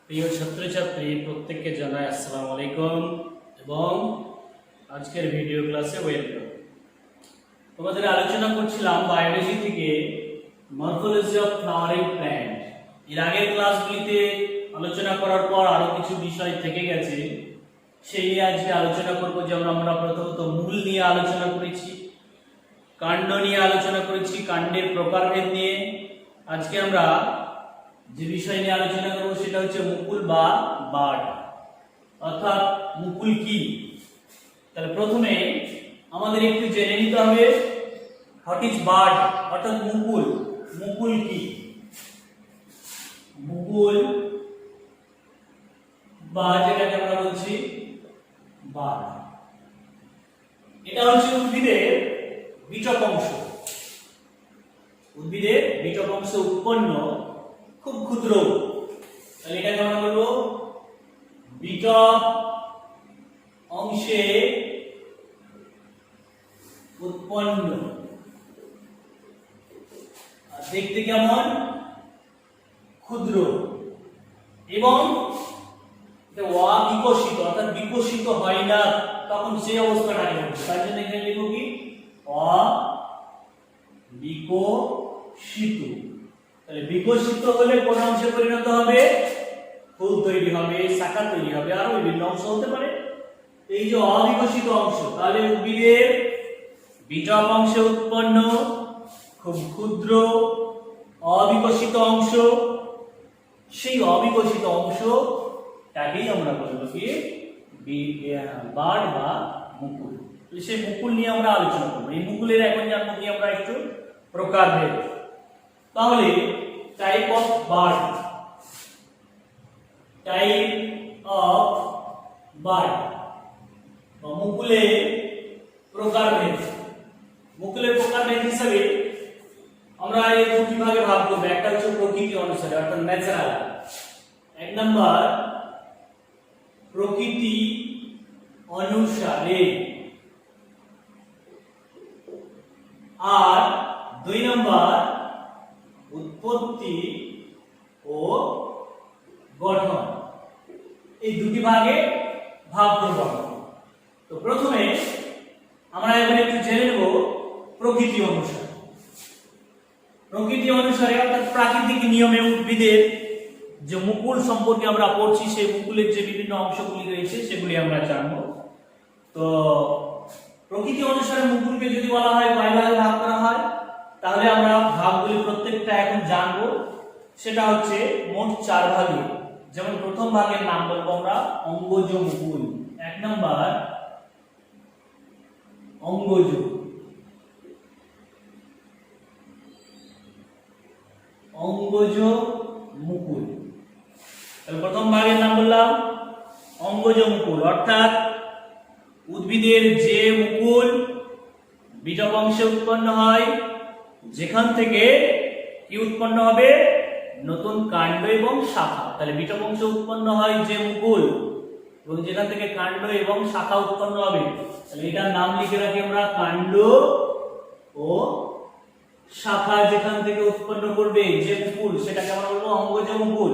প্রিয় ছাত্রছাত্রী প্রত্যেককে জানাই আসসালামু আলাইকুম এবং আজকের ভিডিও ক্লাসে ওয়েলকাম। তোমাদের আলোচনা করছিলাম বায়োলজি থেকে মরফোলজি অফ ফ্লাওয়ারিং প্ল্যান্ট। এর আগের ক্লাসগুলিতে আলোচনা করার পর আরো কিছু বিষয় থেকে গেছে, সেই নিয়ে আজকে আলোচনা করব। যেমন আমরা প্রথমত মূল নিয়ে আলোচনা করেছি, কাণ্ড নিয়ে আলোচনা করেছি, কাণ্ডের প্রকারভেদ নিয়ে। আজকে আমরা যে বিষয় নিয়ে আলোচনা করব সেটা হচ্ছে মুকুল বা বাড, অর্থাৎ মুকুল কি। তাহলে প্রথমে আমাদের একটু জেনে নিতে হবে হোয়াট ইজ বাড, অর্থাৎ মুকুল। মুকুল কি? মুকুল বা যেটাকে আমরা বলছি বাড, এটা হচ্ছে উদ্ভিদের বিটক অংশ। উদ্ভিদের বিটক অংশ উৎপন্ন খুব ক্ষুদ্র, তাহলে এটাকে আমরা বলবো বিটক অংশে উৎপন্ন। দেখতে কেমন? ক্ষুদ্র এবং অবিকশিত, অর্থাৎ বিকশিত হয় না, তখন সেই অবস্থাটাকে বলবো। তার জন্য এখানে লিখবো কি? অবিকশিত। তাহলে বিকশিত হলে কোন অংশে পরিণত হবে? ফুল তৈরি হবে, শাখা তৈরি হবে, আরো বিভিন্ন অংশ হতে পারে। এই যে অবিকশিত অংশ, তাহলে উদ্ভিদের বিটক অংশে উৎপন্ন খুব ক্ষুদ্র অবিকশিত অংশ, সেই অবিকশিত অংশটাকেই আমরা বলবো কি বাড বা মুকুল। সেই মুকুল নিয়ে আমরা আলোচনা করবো। এই মুকুলের এখন জানবো কি আমরা একটু প্রকারভেদ। তাহলে type of bird, type of bird বা মুকুলের প্রকারভেদ। মুকুলের প্রকারভেদ হিসাবে আমরা এই দুটি ভাগে ভাগ করব। একটা হচ্ছে প্রকৃতি অনুসারে, অর্থাৎ ন্যাচারাল। এক নাম্বার প্রকৃতি অনুসারে, আর দুই নাম্বার উৎপত্তি ও গঠন। এই দুটি ভাগে ভাগ করব। তো প্রথমে আমরা এখানে একটু জেনে নেব প্রকৃতি অনুসারে। প্রকৃতি অনুসারে অর্থাৎ প্রাকৃতিক নিয়মে উদ্ভিদের যে মুকুল সম্পর্কে আমরা পড়ছি, সেই মুকুলের যে বিভিন্ন অংশগুলি রয়েছে সেগুলি আমরা জানব। তো প্রকৃতি অনুসারে মুকুলকে যদি বলা হয় কয় ভাগে ভাগ করা হয়, তাহলে আমরা ভাগগুলি প্রত্যেকটা এখন জানবো। সেটা হচ্ছে মোট 4 ভাগে। যেমন প্রথম ভাগের নাম বলবো আমরা অঙ্গজ মুকুল। এক নাম্বার অঙ্গজ। অঙ্গজ মুকুল, প্রথম ভাগের নাম বললাম অঙ্গজ মুকুল, অর্থাৎ উদ্ভিদের যে মুকুল বিটক অংশে উৎপন্ন হয়, যেখান থেকে কি উৎপন্ন হবে? নতুন কাণ্ড এবং শাখা। তাহলে বিটক অংশ উৎপন্ন হয় যে মুকুল এবং যেখান থেকে কাণ্ড এবং শাখা উৎপন্ন হবে, তাহলে এটার নাম লিখে রাখি আমরা কাণ্ড ও শাখা। যেখান থেকে উৎপন্ন করবে যে মুকুল, সেটাকে আমরা বলবো অঙ্গজ মুকুল।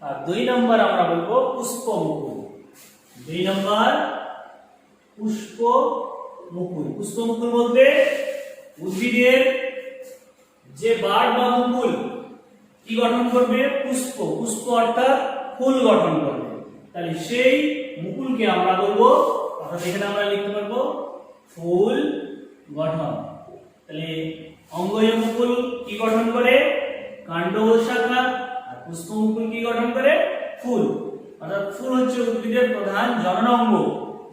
আর দুই নাম্বার আমরা বলবো পুষ্প মুকুল। দুই নাম্বার পুষ্প মুকুল। পুষ্প মুকুল বলতে উদ্ভিদের যে বাড বা মুকুল কি গঠন করবে? পুষ্প। পুষ্প অর্থাৎ ফুল গঠন করবে। তাহলে সেই মুকুলকে আমরা বলবো, অর্থাৎ এখানে আমরা লিখতে পারবো ফুল গঠন। তাহলে অঙ্গজ মুকুল কি গঠন করে? কাণ্ড ও শাখা। আর পুষ্প মুকুল কি গঠন করে? ফুল। অর্থাৎ ফুল হচ্ছে উদ্ভিদের প্রধান জনন অঙ্গ,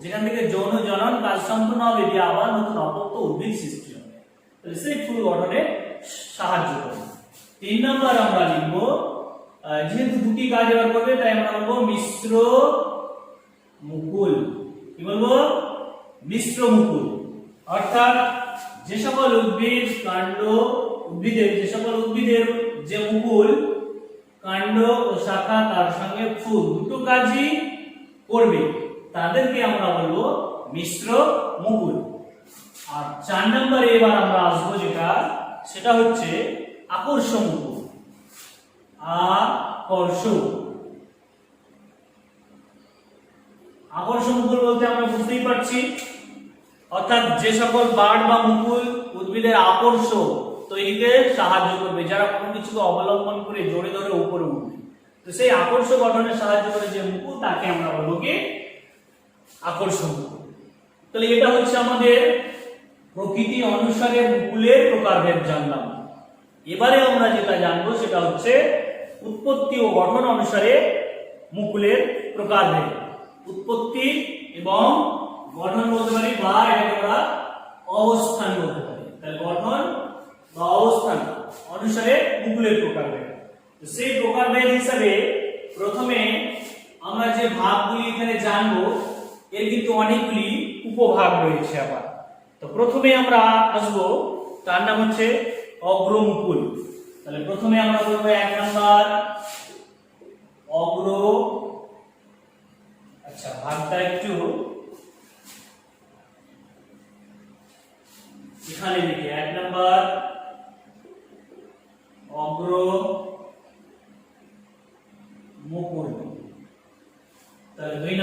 যেখান থেকে যৌন জনন কাজ সম্পূর্ণ হবে, দিয়ে আবার নতুন অপত্য উদ্ভিদ সৃষ্টি হবে। তাহলে সেই ফুল গঠনে সাহায্য করে। 3 নাম্বার আমরা লিখব, যেহেতু দুটি কাজ এবার করবে তাই আমরা বলবো মিশ্র মুকুল। কি বলবো? মিশ্র মুকুল। অর্থাৎ যে সকল উদ্ভিদ কাণ্ড, উদ্ভিদের যে সকল উদ্ভিদের যে মুকুল কাণ্ড ও শাখা তার সঙ্গে ফুল দুটো কাজই করবে, তাদেরকে আমরা বলবো মিশ্র মুকুল। আর 4 নম্বরে এবার আমরা আসবো যেটা, সেটা হচ্ছে আকর্ষণ মুকুল। আকর্ষ আকর্ষ মুকুল বলতে আমরা বুঝতেই পারছি, অর্থাৎ যে সকল বার্ড বা মুকুল উদ্ভিদের আকর্ষ তৈরিতে সাহায্য করবে, যারা কোনো কিছুকে অবলম্বন করে জোরে ধরে উপরে উঠবে, তো সেই আকর্ষ গঠনে সাহায্য করে যে মুকুল তাকে আমরা বলবো কি আকর্ষ মুকুল। তাহলে এটা হচ্ছে আমাদের প্রকৃতি অনুসারে মুকুলের প্রকারভেদ জানলাম। এবারে আমরা যেটা জানবো সেটা হচ্ছে উৎপত্তি ও গঠন অনুসারে মুকুলের প্রকারভেদ। উৎপত্তি এবং গঠন বলতে পারি বা এটাকে আমরা অবস্থান বলতে পারি। তাহলে গঠন বা অবস্থান অনুসারে মুকুলের প্রকারভেদ। তো সেই প্রকারভেদ হিসাবে প্রথমে আমরা যে ভাগগুলি এখানে জানবো এর কিন্তু অনেকগুলি উপভাগ রয়েছে আবার। তো প্রথমে আমরা আসবো, তার নাম হচ্ছে অগ্রমুকুল। তাহলে প্রথমে আমরা বলবো 1 নাম্বার অগ্র, আচ্ছা ভাগটা একটু এখানে লিখি, 1 নাম্বার অগ্র মুকুল। তাহলে 2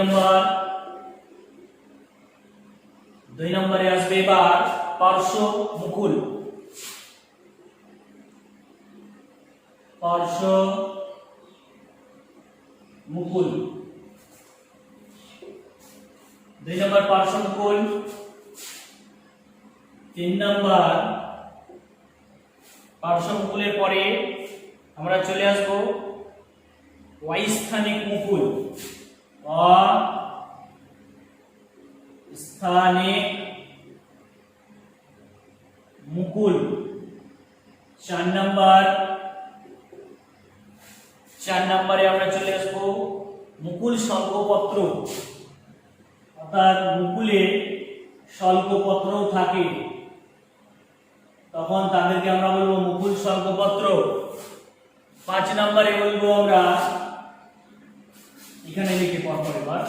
নম্বরে আসবে এবার পার্শ্ব মুকুল। পার্শ্ব মুকুল 2 নম্বর পার্শ্ব মুকুল। 3 নম্বর পার্শ্ব মুকুলের পরে আমরা চলে আসবো অস্থানিক মুকুল। অস্থানিক মুকুল 4 নম্বরে আমরা চলে আসবো মুকুল শল্কপত্র, অর্থাৎ মুকুলে শল্কপত্র থাকে তখন তাদেরকে আমরা বলবো মুকুল শল্কপত্র। 5 নম্বরে বলবো আমরা, এখানে লিখে পরপর এবার,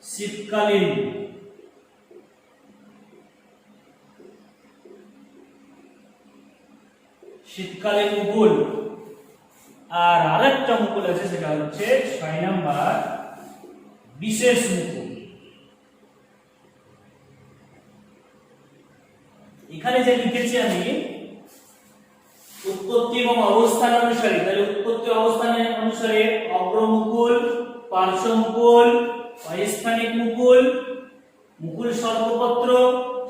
শীতকালীন মুকুল। আর আরেকটা মুকুল আছে সেটা হচ্ছে 6 নম্বর বিশেষ মুকুল। এখানে যে লিখেছি আমি উৎপত্তি এবং অবস্থান অনুসারে, তাহলে উৎপত্তি অবস্থানের অনুসারে অগ্রমুকুল, পার্শ্ব মুকুল, অস্থানিক মুকুল, মুকুল শল্কপত্র,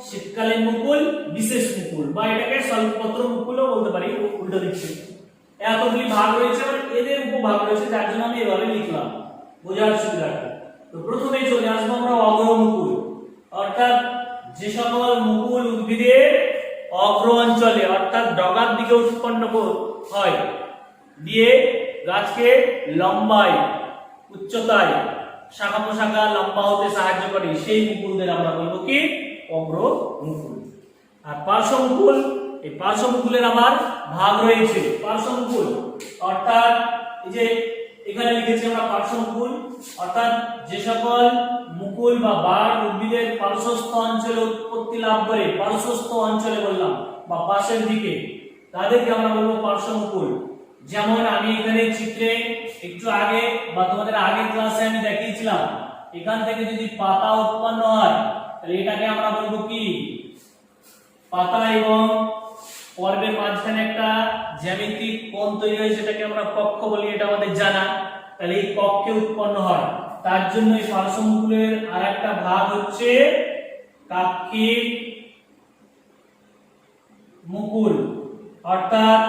শীতকালীন মুকুল, বিশেষ মুকুল, বা এটাকে শল্কপত্র মুকুলও বলতে পারি, উল্টো দিচ্ছে। এতগুলি ভাগ রয়েছে, মানে এদের উপভাগ রয়েছে, যার জন্য আমি এভাবে লিখলাম বোঝার সুবিধার্থে। তো প্রথমে চলে আসবো আমরা অগ্রমুকুল, অর্থাৎ যে সকল মুকুল উদ্ভিদের অগ্র অঞ্চলে অর্থাৎ ডগার দিকে উৎপন্ন হয়, দিয়ে গাছকে লম্বায় উচ্চতায় শাখা প্রশাখা লম্বা হতে সাহায্য করে, সেই মুকুলদের আমরা বলবো কি অগ্র মুকুল। আর পার্শ্ব মুকুল, এই পার্শ্ব মুকুলের আবার ভাগ রয়েছে। পার্শ্ব মুকুল অর্থাৎ এই যে এখানে লিখেছি আমরা পার্শ্ব মুকুল, অর্থাৎ যে সকল মুকুল বা বার্ড উদ্ভিদের পার্শ্বস্থ অঞ্চলে উৎপত্তি লাভ করে, পার্শ্বস্থ অঞ্চলে বললাম বা পাশের দিকে, তাদেরকে আমরা বলবো পার্শ্ব মুকুল। যেমন আমি এখানে চিত্রে একটু আগে বা তোমাদের আগের ক্লাসে আমি দেখিয়েছিলাম, এখান থেকে যদি পাতা উৎপন্ন হয় তাহলে এটাকে আমরা বলবো কি পাতা, এবং পর্বের মাঝখানে একটা জ্যামিতিক কোণ তৈরি হয় সেটাকে আমরা কক্ষ বলি, এটা আমাদের জানা। তাহলে এই কক্ষে উৎপন্ন হয়, তার জন্য এই পার্শ্ব মুকুলের আরেকটা ভাগ হচ্ছে কাক্ষিক মুকুল। অর্থাৎ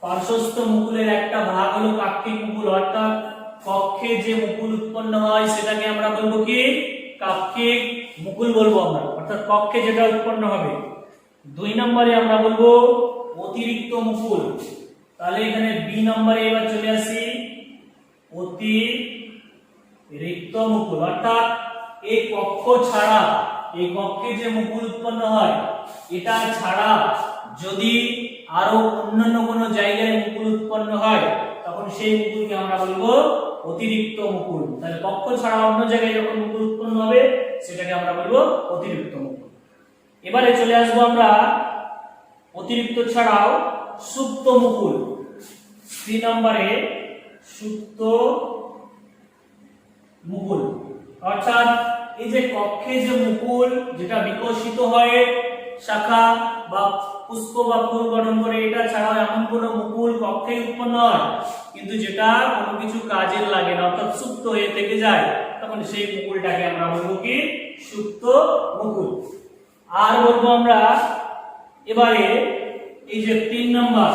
পার্শ্বস্থ মুকুলের একটা ভাগ হলো কাক্ষিক মুকুল, অর্থাৎ কক্ষে যে মুকুল উৎপন্ন হয় সেটাকে আমরা বলবো কি কাক্ষিক মুকুল বলবো আমরা, অর্থাৎ কক্ষে যেটা উৎপন্ন হবে। 2 নম্বরে আমরা বলবো অতিরিক্ত মুকুল। তাহলে এখানে বি নম্বরে এবার চলে আসি অতিরিক্ত মুকুল, অর্থাৎ এই কক্ষ ছাড়া, এই কক্ষে যে মুকুল উৎপন্ন হয় এটা ছাড়া যদি আরো অন্যান্য কোনো জায়গায় মুকুল উৎপন্ন হয় তখন সেই মুকুলকে আমরা বলবো অতিরিক্ত মুকুল। তাহলে কক্ষ ছাড়া অন্য জায়গায় যখন মুকুল উৎপন্ন হবে সেটাকে আমরা বলবো অতিরিক্ত মুকুল। এবারে চলে আসবো আমরা অতিরিক্ত ছাড়াও সুপ্ত মুকুল। 3 নম্বরে সুপ্ত মুকুল। অর্থাৎ এই যে কক্ষে যে মুকুল যেটা বিকশিত হয় শাখা বা পুষ্প বা ফুল গঠন করে, এটা ছাড়াও এমন কোনো মুকুল কক্ষে উৎপন্ন হয় কিন্তু যেটা কোনো কিছু কাজে লাগে না, অর্থাৎ সুপ্ত হয়ে থেকে যায়, তখন সেই মুকুলটাকে আমরা বলবো কি সুপ্ত মুকুল। আর বলবো আমরা এবারে এই যে 3 নম্বর,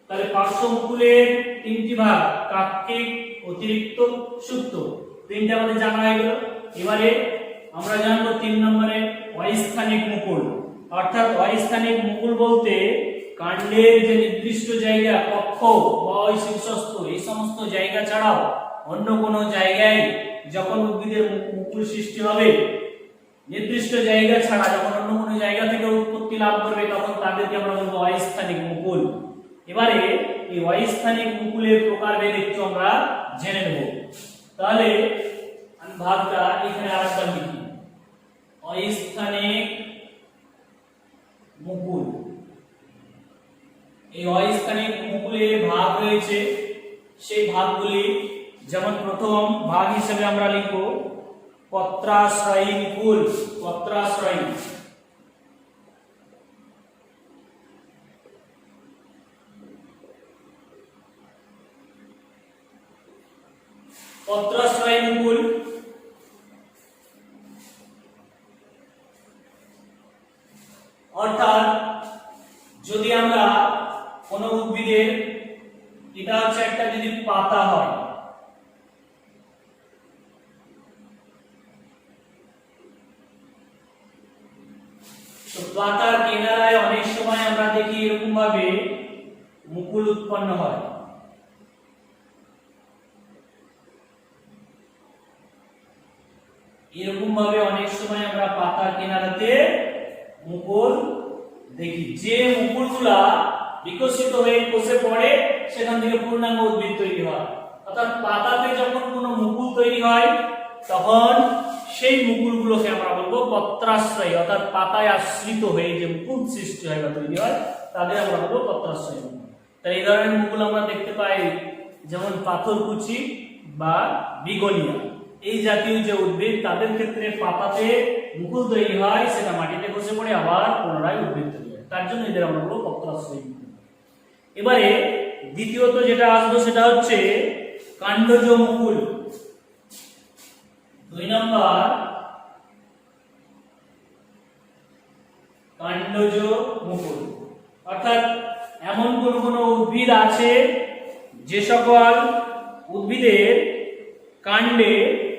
তাহলে পার্শ্ব মুকুলের 3টি ভাগ, কাক্ষিক, অতিরিক্ত, সুপ্ত, তিনটা আমাদের জানা হয়ে গেল। এবারে আমরা জানবো 3 নম্বরে অস্থানিক মুকুল। অর্থাৎ অস্থানিক মুকুল বলতে কাণ্ডের যে নির্দিষ্ট জায়গা, কক্ষ বা শীর্ষস্থ, এই সমস্ত জায়গা ছাড়াও অন্য কোনো জায়গায় যখন উদ্ভিদের মুকুল সৃষ্টি হবে, নির্দিষ্ট জায়গা ছাড়া যখন অন্য কোনো জায়গা থেকে উৎপত্তি লাভ করবে, তখন তাদেরকে আমরা বলবো অস্থানিক মুকুল। এবারে এই অস্থানিক মুকুলের প্রকারভেদ একটু আমরা জেনে নেব। তাহলে আমি ভাগটা এখানে আরেকবার লিখি, অস্থানিক মুকুল। এই অস্থানিক মুকুলের ভাগ রয়েছে, সেই ভাগগুলি যেমন প্রথম ভাগ হিসেবে আমরা লিখব পত্রাশ্রয়ী মুকুল। পত্রাশ্রয়ী, পত্রাশ্রয়ী মুকুল অর্থাৎ যদি আমরা কোন উদ্ভিদের, এটা হচ্ছে একটা যদি পাতা হয়, তো পাতার কিনারায় অনেক সময় আমরা দেখি এরকম ভাবে মুকুল উৎপন্ন হয়। এরকম ভাবে অনেক সময় আমরা পাতার কিনারাতে মুকুল দেখি। যে মুকুলগুলা বিকশিত হয়ে কোষে পড়ে, সেখান থেকে পূর্ণাঙ্গ উদ্ভিদ তৈরি হয়। অর্থাৎ পাতাতে যখন কোনো মুকুল তৈরি হয়, তখন সেই মুকুলগুলোকে আমরা বলবো পত্রাশ্রয়ী, অর্থাৎ পাতায় আশ্রিত হয়ে যে মুকুল সৃষ্টি হয় বা তৈরি হয়, তাদের আমরা বলবো পত্রাশ্রয়ী মুকুল। তাই এই ধরনের মুকুল আমরা দেখতে পাই যেমন পাথরকুচি বা বিগোনিয়া, এই জাতীয় যে উদ্ভিদ, তাদের ক্ষেত্রে পাতাতে মুকুল তৈরি হয়, সেটা মাটিতে বসে পড়ে আবার পুনরায় উদ্ভিদ তৈরি হয়, তার জন্য এদের আমরা বলবো পত্রাশ্রয়ী মুকুল। এবারে দ্বিতীয়ত যেটা আসবো সেটা হচ্ছে কাণ্ডজ মুকুল। 2 নম্বর কাণ্ডজ মুকুল, অর্থাৎ এমন কোন উদ্ভিদ আছে যে সকল উদ্ভিদের কাণ্ডে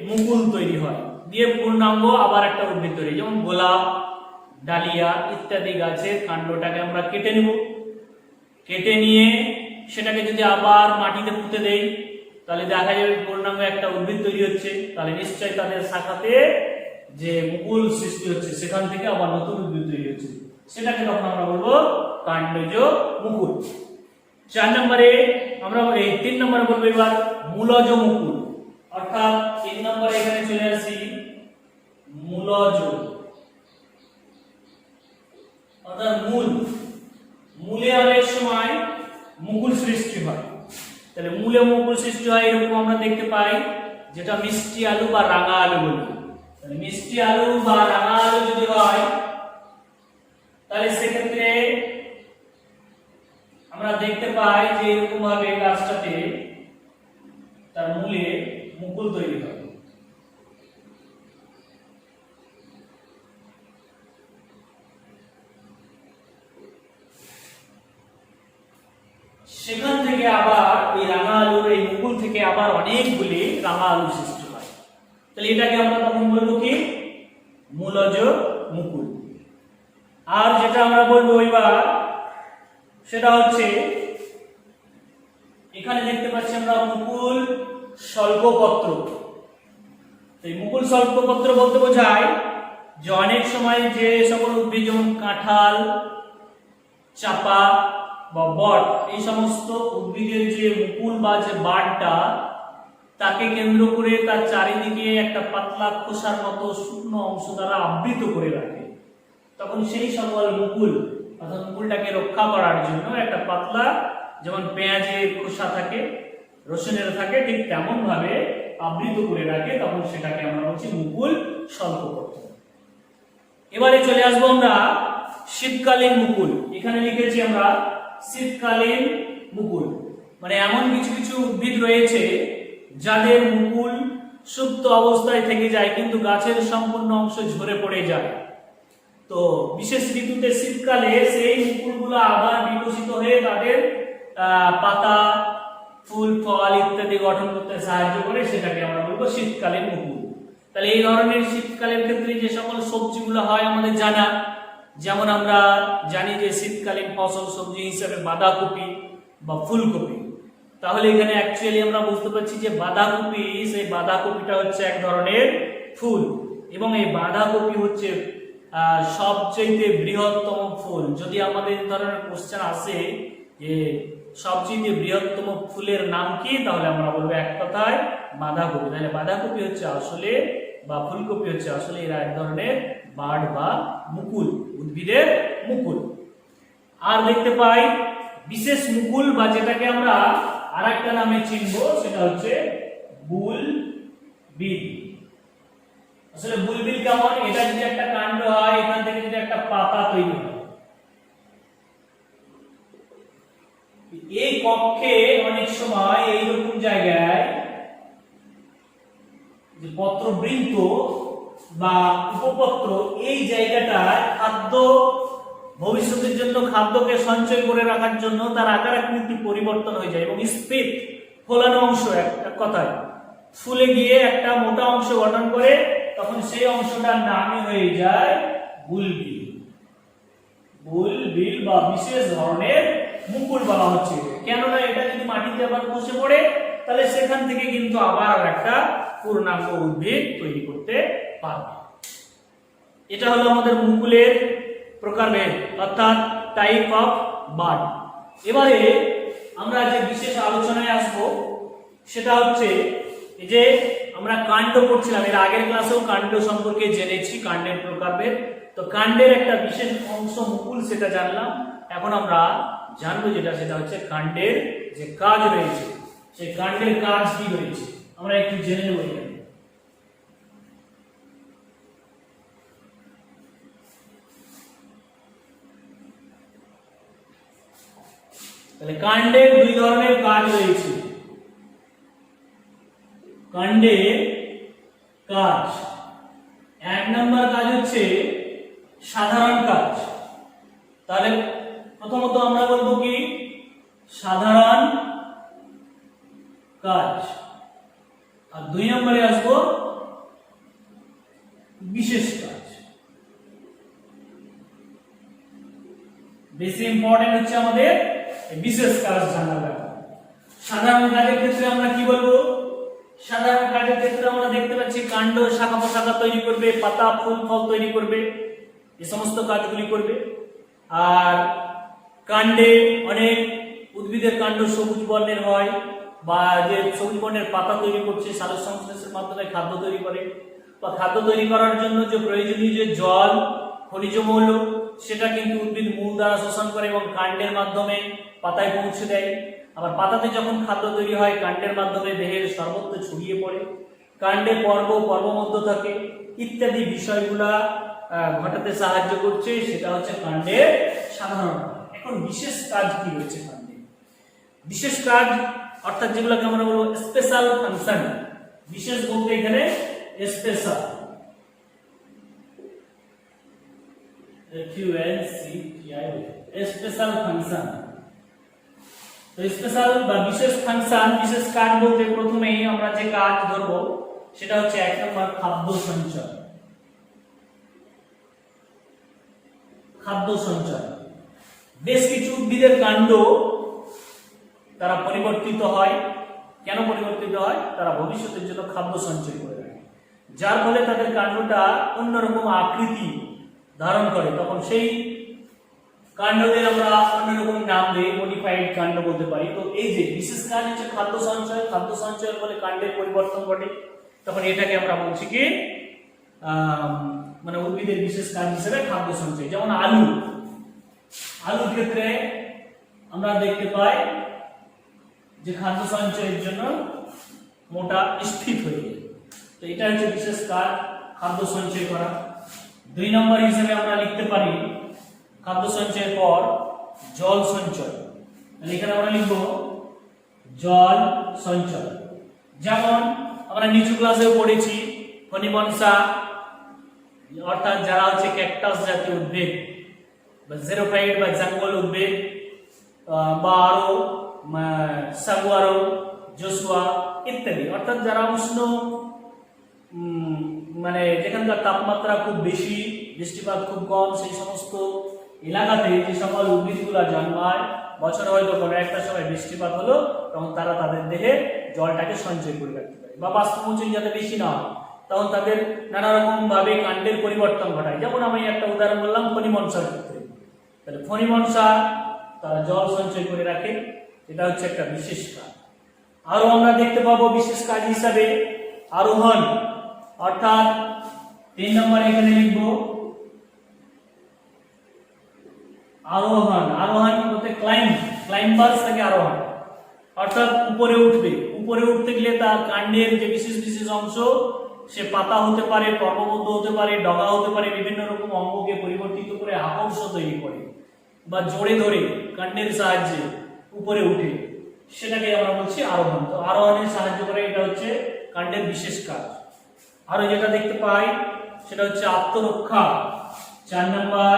মুকুল তৈরি হয়, দিয়ে পূর্ণাঙ্গ আবার একটা উদ্ভিদ তৈরি, যেমন গোলাপ, ডালিয়া ইত্যাদি গাছের কাণ্ডটাকে আমরা কেটে নেব, কেটে নিয়ে সেটাকে যদি আবার মাটিতে পুঁতে দেই, তাহলে দেখা যাবে পূর্ণাঙ্গ একটা উদ্ভিদ তৈরি হচ্ছে। তাহলে নিশ্চয়ই তাদের শাখাতে যে মুকুল সৃষ্টি হচ্ছে, সেখান থেকে আবার নতুন উদ্ভিদ তৈরি হচ্ছে, সেটাকে তখন আমরা বলবো কাণ্ডজ মুকুল। 4 নম্বরে আমরা এই 3 নম্বরে বলবো এবার মূলজ মুকুল। অর্থাৎ 3 নম্বরে এখানে চলে আসি মূলজ, অর্থাৎ মূলে অনেক সময় মুকুল সৃষ্টি হয়। তাহলে মূলে মুকুল সৃষ্টি হয় এরকম আমরা দেখতে পাই, যেটা মিষ্টি আলু বা রাঙা আলু বলি। তাহলে মিষ্টি আলু বা রাঙা আলু যদি হয়, তাহলে সেক্ষেত্রে আমরা দেখতে পাই যে এরকম ভাবে গাছটাতে তার মূলে মুকুল তৈরি হয়। সেখান থেকে আবার এই রাঙা আলুর এই মুকুল থেকে আবার অনেকগুলি রাঙা আলু সৃষ্টি হয়। তাহলে এটাকে আমরা তখন বলবো কি মূলজ মুকুল। আর যেটা আমরা বলবো এবার সেটা হচ্ছে, এখানে দেখতে পাচ্ছি আমরা মুকুল স্বল্পপত্র। এই মুকুল স্বল্পপত্র বলতে বোঝায় যে অনেক সময় যে সকল উদ্ভিদ, যেমন কাঁঠাল, চাপা বা বট, এই সমস্ত উদ্ভিদের যে মুকুল বা যে বাডটা, তাকে কেন্দ্র করে তার চারিদিকে একটা পাতলা খোসার মতো শুকনো অংশ দ্বারা আবৃত করে রাখে, তখন সেই সকল মুকুল, অর্থাৎ মুকুলটাকে রক্ষা করার জন্য একটা পাতলা, যেমন পেঁয়াজের খোসা থাকে, রসুনের থাকে, ঠিক তেমন ভাবে আবৃত করে রাখে তখন সেটাকে আমরা বলছি মুকুল স্বল্পপত্র। এবারে চলে আসবো আমরা শীতকালীন মুকুল। এখানে লিখেছি আমরা শীতকালীন মুকুল, মানে এমন কিছু কিছু উদ্ভিদ রয়েছে যাদের মুকুল সুপ্ত অবস্থায় থেকে যায় কিন্তু গাছের সম্পূর্ণ অংশ ঝরে পড়ে যায়। তো বিশেষ ঋতুতে শীতকালে সেই মুকুলগুলো আবার বিকশিত হয়ে তাদের পাতা, ফুল, ফল ইত্যাদি গঠন করতে সাহায্য করে, সেটাকে আমরা বলবো শীতকালীন মুকুল। তাহলে এই ধরনের শীতকালের ক্ষেত্রে যে সকল সবজিগুলো হয় আমাদের জানা, যেমন আমরা জানি যে শীতকালীন ফসল সবজি হিসেবে বাঁধাকপি বা ফুলকপি। তাহলে এখানে অ্যাকচুয়ালি আমরা বুঝতে পারছি যে বাঁধাকপি, সেই বাঁধাকপিটা হচ্ছে এক ধরনের ফুল এবং এই বাঁধাকপি হচ্ছে সবচেয়ে বৃহত্তম ফুল। যদি আমাদের এই ধরনের কোশ্চেন আসে যে সবচেয়ে বৃহত্তম ফুলের নাম কি, তাহলে আমরা বলবো এক কথায় বাঁধাকপি। তাহলে বাঁধাকপি হচ্ছে আসলে বা ফুলকপি হচ্ছে আসলে এরা এক ধরনের বার্ড বা মুকুল, উদ্ভিদের মুকুল। আর দেখতে পাই বিশেষ মুকুল বা যেটাকে আমরা আরেকটা নামে চিনবো, সেটা হচ্ছে বুলবিল। আসলে বুলবিল কেমন, এটা যদি একটা কাণ্ড হয়, এখান থেকে যদি একটা পাতা তৈরি হয়, এই কক্ষে অনেক সময় এইরকম জায়গায় যে পত্রবৃন্ত বা উপপত্র, এই জায়গাটায় খাদ্য ভবিষ্যতের জন্য খাদ্যকে সঞ্চয় করে রাখার জন্য তার আকার আকৃতি পরিবর্তন হয়ে যায় এবং স্পেট ফোলানো অংশ এক কথায় ফুলে গিয়ে একটা মোটা অংশ গঠন করে, তখন সেই অংশটার নামই হয়ে যায় বুলবিল। বুলবিল বা বিশেষ ধরনের মুকুল বলা হচ্ছে, কেননা এটা যদি মাটিতে আবার বসে পড়ে তাহলে সেখান থেকে কিন্তু আবার একটা পূর্ণাঙ্গ উদ্ভিদ তৈরি করতে পারবে। এটা হলো আমাদের মুকুলের প্রকারভেদ অর্থাৎ টাইপ অফ বার্ড। এবারে আমরা যে বিশেষ আলোচনায় আসব সেটা হচ্ছে যে আমরা কাণ্ড পড়ছিলাম, এর আগের ক্লাসেও কাণ্ড সম্পর্কে জেনেছি, কাণ্ডের প্রকারভেদ। তো কাণ্ডের একটা বিশেষ অংশ মুকুল, সেটা জানলাম। এখন আমরা জানবো যেটা, সেটা হচ্ছে কাণ্ডের যে কাজ রয়েছে, সেই কাণ্ডের কাজ কি রয়েছে আমরা একটু জেনে নেব। তাহলে কাণ্ডের দুই ধরনের কাজ রয়েছে। কাণ্ডের কাজ, এক নম্বর কাজ হচ্ছে সাধারণ কাজ। তাহলে প্রথমত আমরা বলবো কি সাধারণ কাজ, আর দুই নম্বরে আসবো বিশেষ কাজ। বেশি ইম্পর্টেন্ট হচ্ছে আমাদের বিশেষ কাজ জানার ব্যাপার। সাধারণ কাজের ক্ষেত্রে আমরা কি বলবো, সাধারণ কাজের ক্ষেত্রে আমরা দেখতে পাচ্ছি কাণ্ড শাখা প্রশাখা তৈরি করবে, পাতা ফুল ফল তৈরি করবে, এই সমস্ত কাজগুলি করবে। আর কাণ্ডে অনেক উদ্ভিদের কাণ্ড সবুজ বর্ণের হয়, বা যে সবুজ বর্ণের পাতা তৈরি করছে সালোক সংশ্লেষের মাধ্যমে খাদ্য তৈরি করে, বা খাদ্য তৈরি করার জন্য যে প্রয়োজনীয় যে জল, খনিজ মৌল, সেটা কিন্তু উদ্ভিদ মূল দ্বারা শোষণ করে এবং কাণ্ডের মাধ্যমে পাতায় পৌঁছে দেয়। আবার পাতাতে যখন খাদ্য তৈরি হয় কাণ্ডের মাধ্যমে দেহের সর্বত্র ছড়িয়ে পড়ে। কাণ্ডে পর্বমধ্য থাকে ইত্যাদি বিষয়গুলা ঘটাতে সাহায্য করছে, সেটা হচ্ছে কাণ্ডের সাধারণ কাজ। এখন বিশেষ কাজ কি রয়েছে কাণ্ডে? বিশেষ কাজ অর্থাৎ যেগুলোকে আমরা বলবো স্পেশাল ফাংশন। বিশেষ বলতে এখানে স্পেশাল, স্পেশাল ফাংশন। তো স্পেশাল বা বিশেষ ফাংশন, বিশেষ কাজ বলতে প্রথমেই আমরা যে কাজ ধরবো সেটা হচ্ছে এক নম্বর খাদ্য সঞ্চয়। খাদ্য সঞ্চয়, বেশ কিছু উদ্ভিদের কাণ্ড তারা পরিবর্তিত হয়। কেন পরিবর্তিত হয়? তারা ভবিষ্যতের জন্য খাদ্য সঞ্চয় করে রাখে, যার ফলে তাদের কাণ্ডটা অন্যরকম আকৃতি ধারণ করে। তখন সেই কাণ্ডদের আমরা অন্যরকম নাম দিই, মডিফাইড কাণ্ড বলতে পারি। তো এই যে বিশেষ কাজ হচ্ছে খাদ্য সঞ্চয়, খাদ্য সঞ্চয়ের ফলে কাণ্ডের পরিবর্তন ঘটে, তখন এটাকে আমরা বলছি কি মানে উদ্ভিদের বিশেষ কাজ হিসেবে খাদ্য সঞ্চয়। যেমন আলুর ক্ষেত্রে আমরা দেখতে পাই যে খাদ্য সঞ্চয়ের জন্য মোটা স্থিত হয়ে যায়। তো এটা হচ্ছে বিশেষ কাজ, খাদ্য সঞ্চয় করা। 2 নম্বর হিসেবে আমরা লিখতে পারি খাদ্য সঞ্চয়ের পর জল সঞ্চয়। তাহলে এখানে আমরা লিখব জল সঞ্চয়। যেমন আমরা নিচু ক্লাসেও পড়েছি ফনিবনসা, অর্থাৎ যারা হচ্ছে ক্যাকটাস জাতীয় উদ্ভিদ বা জেরোফাইট বা জঙ্গল উদ্ভিদ বা আরো সাগুয়ারো, জোসুয়া ইত্যাদি, অর্থাৎ যারা উষ্ণ মানে যেখানকার তাপমাত্রা খুব বেশি, বৃষ্টিপাত খুব কম, সেই সমস্ত এলাকাতে যে সকল উদ্ভিদগুলো জন্মায়, বছরে হয়তো কোনো একটা সময় বৃষ্টিপাত হলো তখন তারা তাদের দেহে জলটাকে সঞ্চয় করে রাখতে পারে। বা বাষ্পমোচন যাতে বেশি না হয় তখন তাদের নানা রকম ভাবে কাণ্ডের পরিবর্তন ঘটায়। যেমন আমি একটা উদাহরণ বললাম ফণিমনসার ক্ষেত্রে। তাহলে ফণিমনসা তারা জল সঞ্চয় করে রাখে, এটা হচ্ছে একটা বিশেষ কাজ। আরো আমরা দেখতে পাবো বিশেষ কাজ হিসাবে আরোহণ, অর্থাৎ 3 নম্বরে এখানে লিখবো আরোহণ। আরোহণ বলতে ক্লাইম্বার্স থেকে আরোহণ, অর্থাৎ উপরে উঠবে। উপরে উঠতে গেলে তার কাণ্ডের যে বিশেষ বিশেষ অংশ, সে পাতা হতে পারে, পর্ববদ্ধ হতে পারে, ডগা হতে পারে, বিভিন্ন রকম অঙ্গকে পরিবর্তিত করে আকর্ষ তৈরি করে বা জোরে ধরে কাণ্ডের সাহায্যে উপরে উঠে, সেটাকে আমরা বলছি আরোহণ। তো আরোহণের সাহায্য করে, এটা হচ্ছে কাণ্ডের বিশেষ কাজ। আরো যেটা দেখতে পাই সেটা হচ্ছে আত্মরক্ষা। 4 নম্বর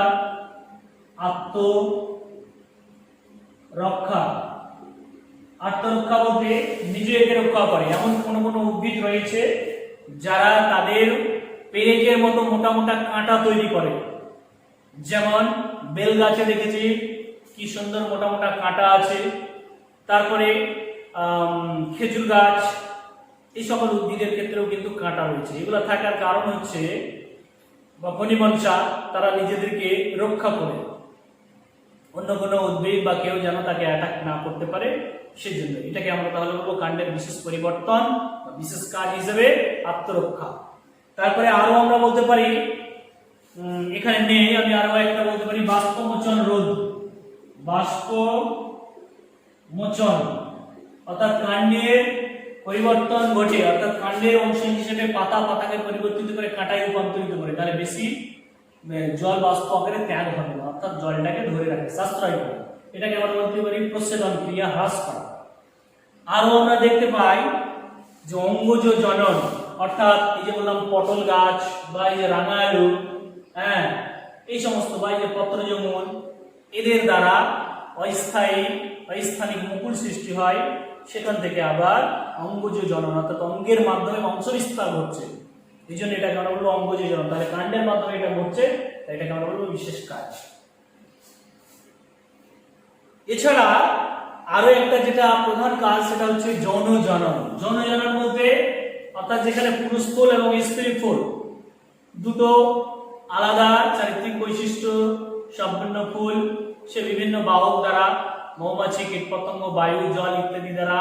আত্মরক্ষা। আত্মরক্ষা বলতে নিজেকে রক্ষা করে। এমন কোন কোন উদ্ভিদ রয়েছে যারা তাদের পেরেকের মতো মোটা মোটা কাঁটা তৈরি করে। যেমন বেল গাছে দেখেছি কি সুন্দর মোটা মোটা কাঁটা আছে। তারপরে খেজুর গাছ, এই সকল উদ্ভিদের ক্ষেত্রেও কিন্তু কাঁটা রয়েছে। এগুলো থাকার কারণ হচ্ছে বা ফণিমনসা তারা নিজেদেরকে রক্ষা করে, অন্য কোনো উদ্ভিদ বা কেউ যেন তাকে অ্যাটাক না করতে পারে, সেজন্য এটাকে আমরা তাহলে বলবো কাণ্ডের বিশেষ পরিবর্তন বা বিশেষ কাজ হিসেবে আত্মরক্ষা। তারপরে আরো আমরা বলতে পারি, এখানে নেই, আমি আরো একটা বলতে পারি বাষ্পমোচন রোধ। বাষ্পমোচন অর্থাৎ কাণ্ডের পরিবর্তন ঘটে, অর্থাৎ কাণ্ডের অংশ হিসেবে পাতাকে পরিবর্তিত করে কাঁটায় রূপান্তরিত করে, তাহলে বেশি জল বাষ্প আকারে ত্যাগ হবে না, অর্থাৎ জলটাকে ধরে রাখে, সাশ্রয় করে। এটাকে আমরা বলতে পারি প্রচ্ছেদন ক্রিয়া হ্রাস করা। আরো আমরা দেখতে পাই যে অঙ্গজ জনন, অর্থাৎ এই যে বললাম পটল গাছ বা এই যে রাঙা আলু, হ্যাঁ, এই সমস্ত বা এই যে পত্রজমুন, এদের দ্বারা অস্থায়িক মুকুল সৃষ্টি হয়। সেখান থেকে আবার অঙ্গজ জনন, অর্থাৎ অঙ্গের মাধ্যমে বংশবিস্তার ঘটছে, এই জন্য এটাকে আমরা বলবো অঙ্গজ জনন। তাহলে কাণ্ডের মাধ্যমে এটা ঘটছে, এটাকে আমরা বলবো বিশেষ কাজ। এছাড়া আরো একটা যেটা প্রধান কাজ সেটা হচ্ছে যৌন জনন। যৌন জনন বলতে অর্থাৎ যেখানে পুরুষ ফুল এবং স্ত্রী ফুল দুটো আলাদা চারিত্রিক বৈশিষ্ট্য সম্পন্ন ফুল, সে বিভিন্ন বাহক দ্বারা, মৌমাছি, কীটপতঙ্গ, বায়ু, জল ইত্যাদি দ্বারা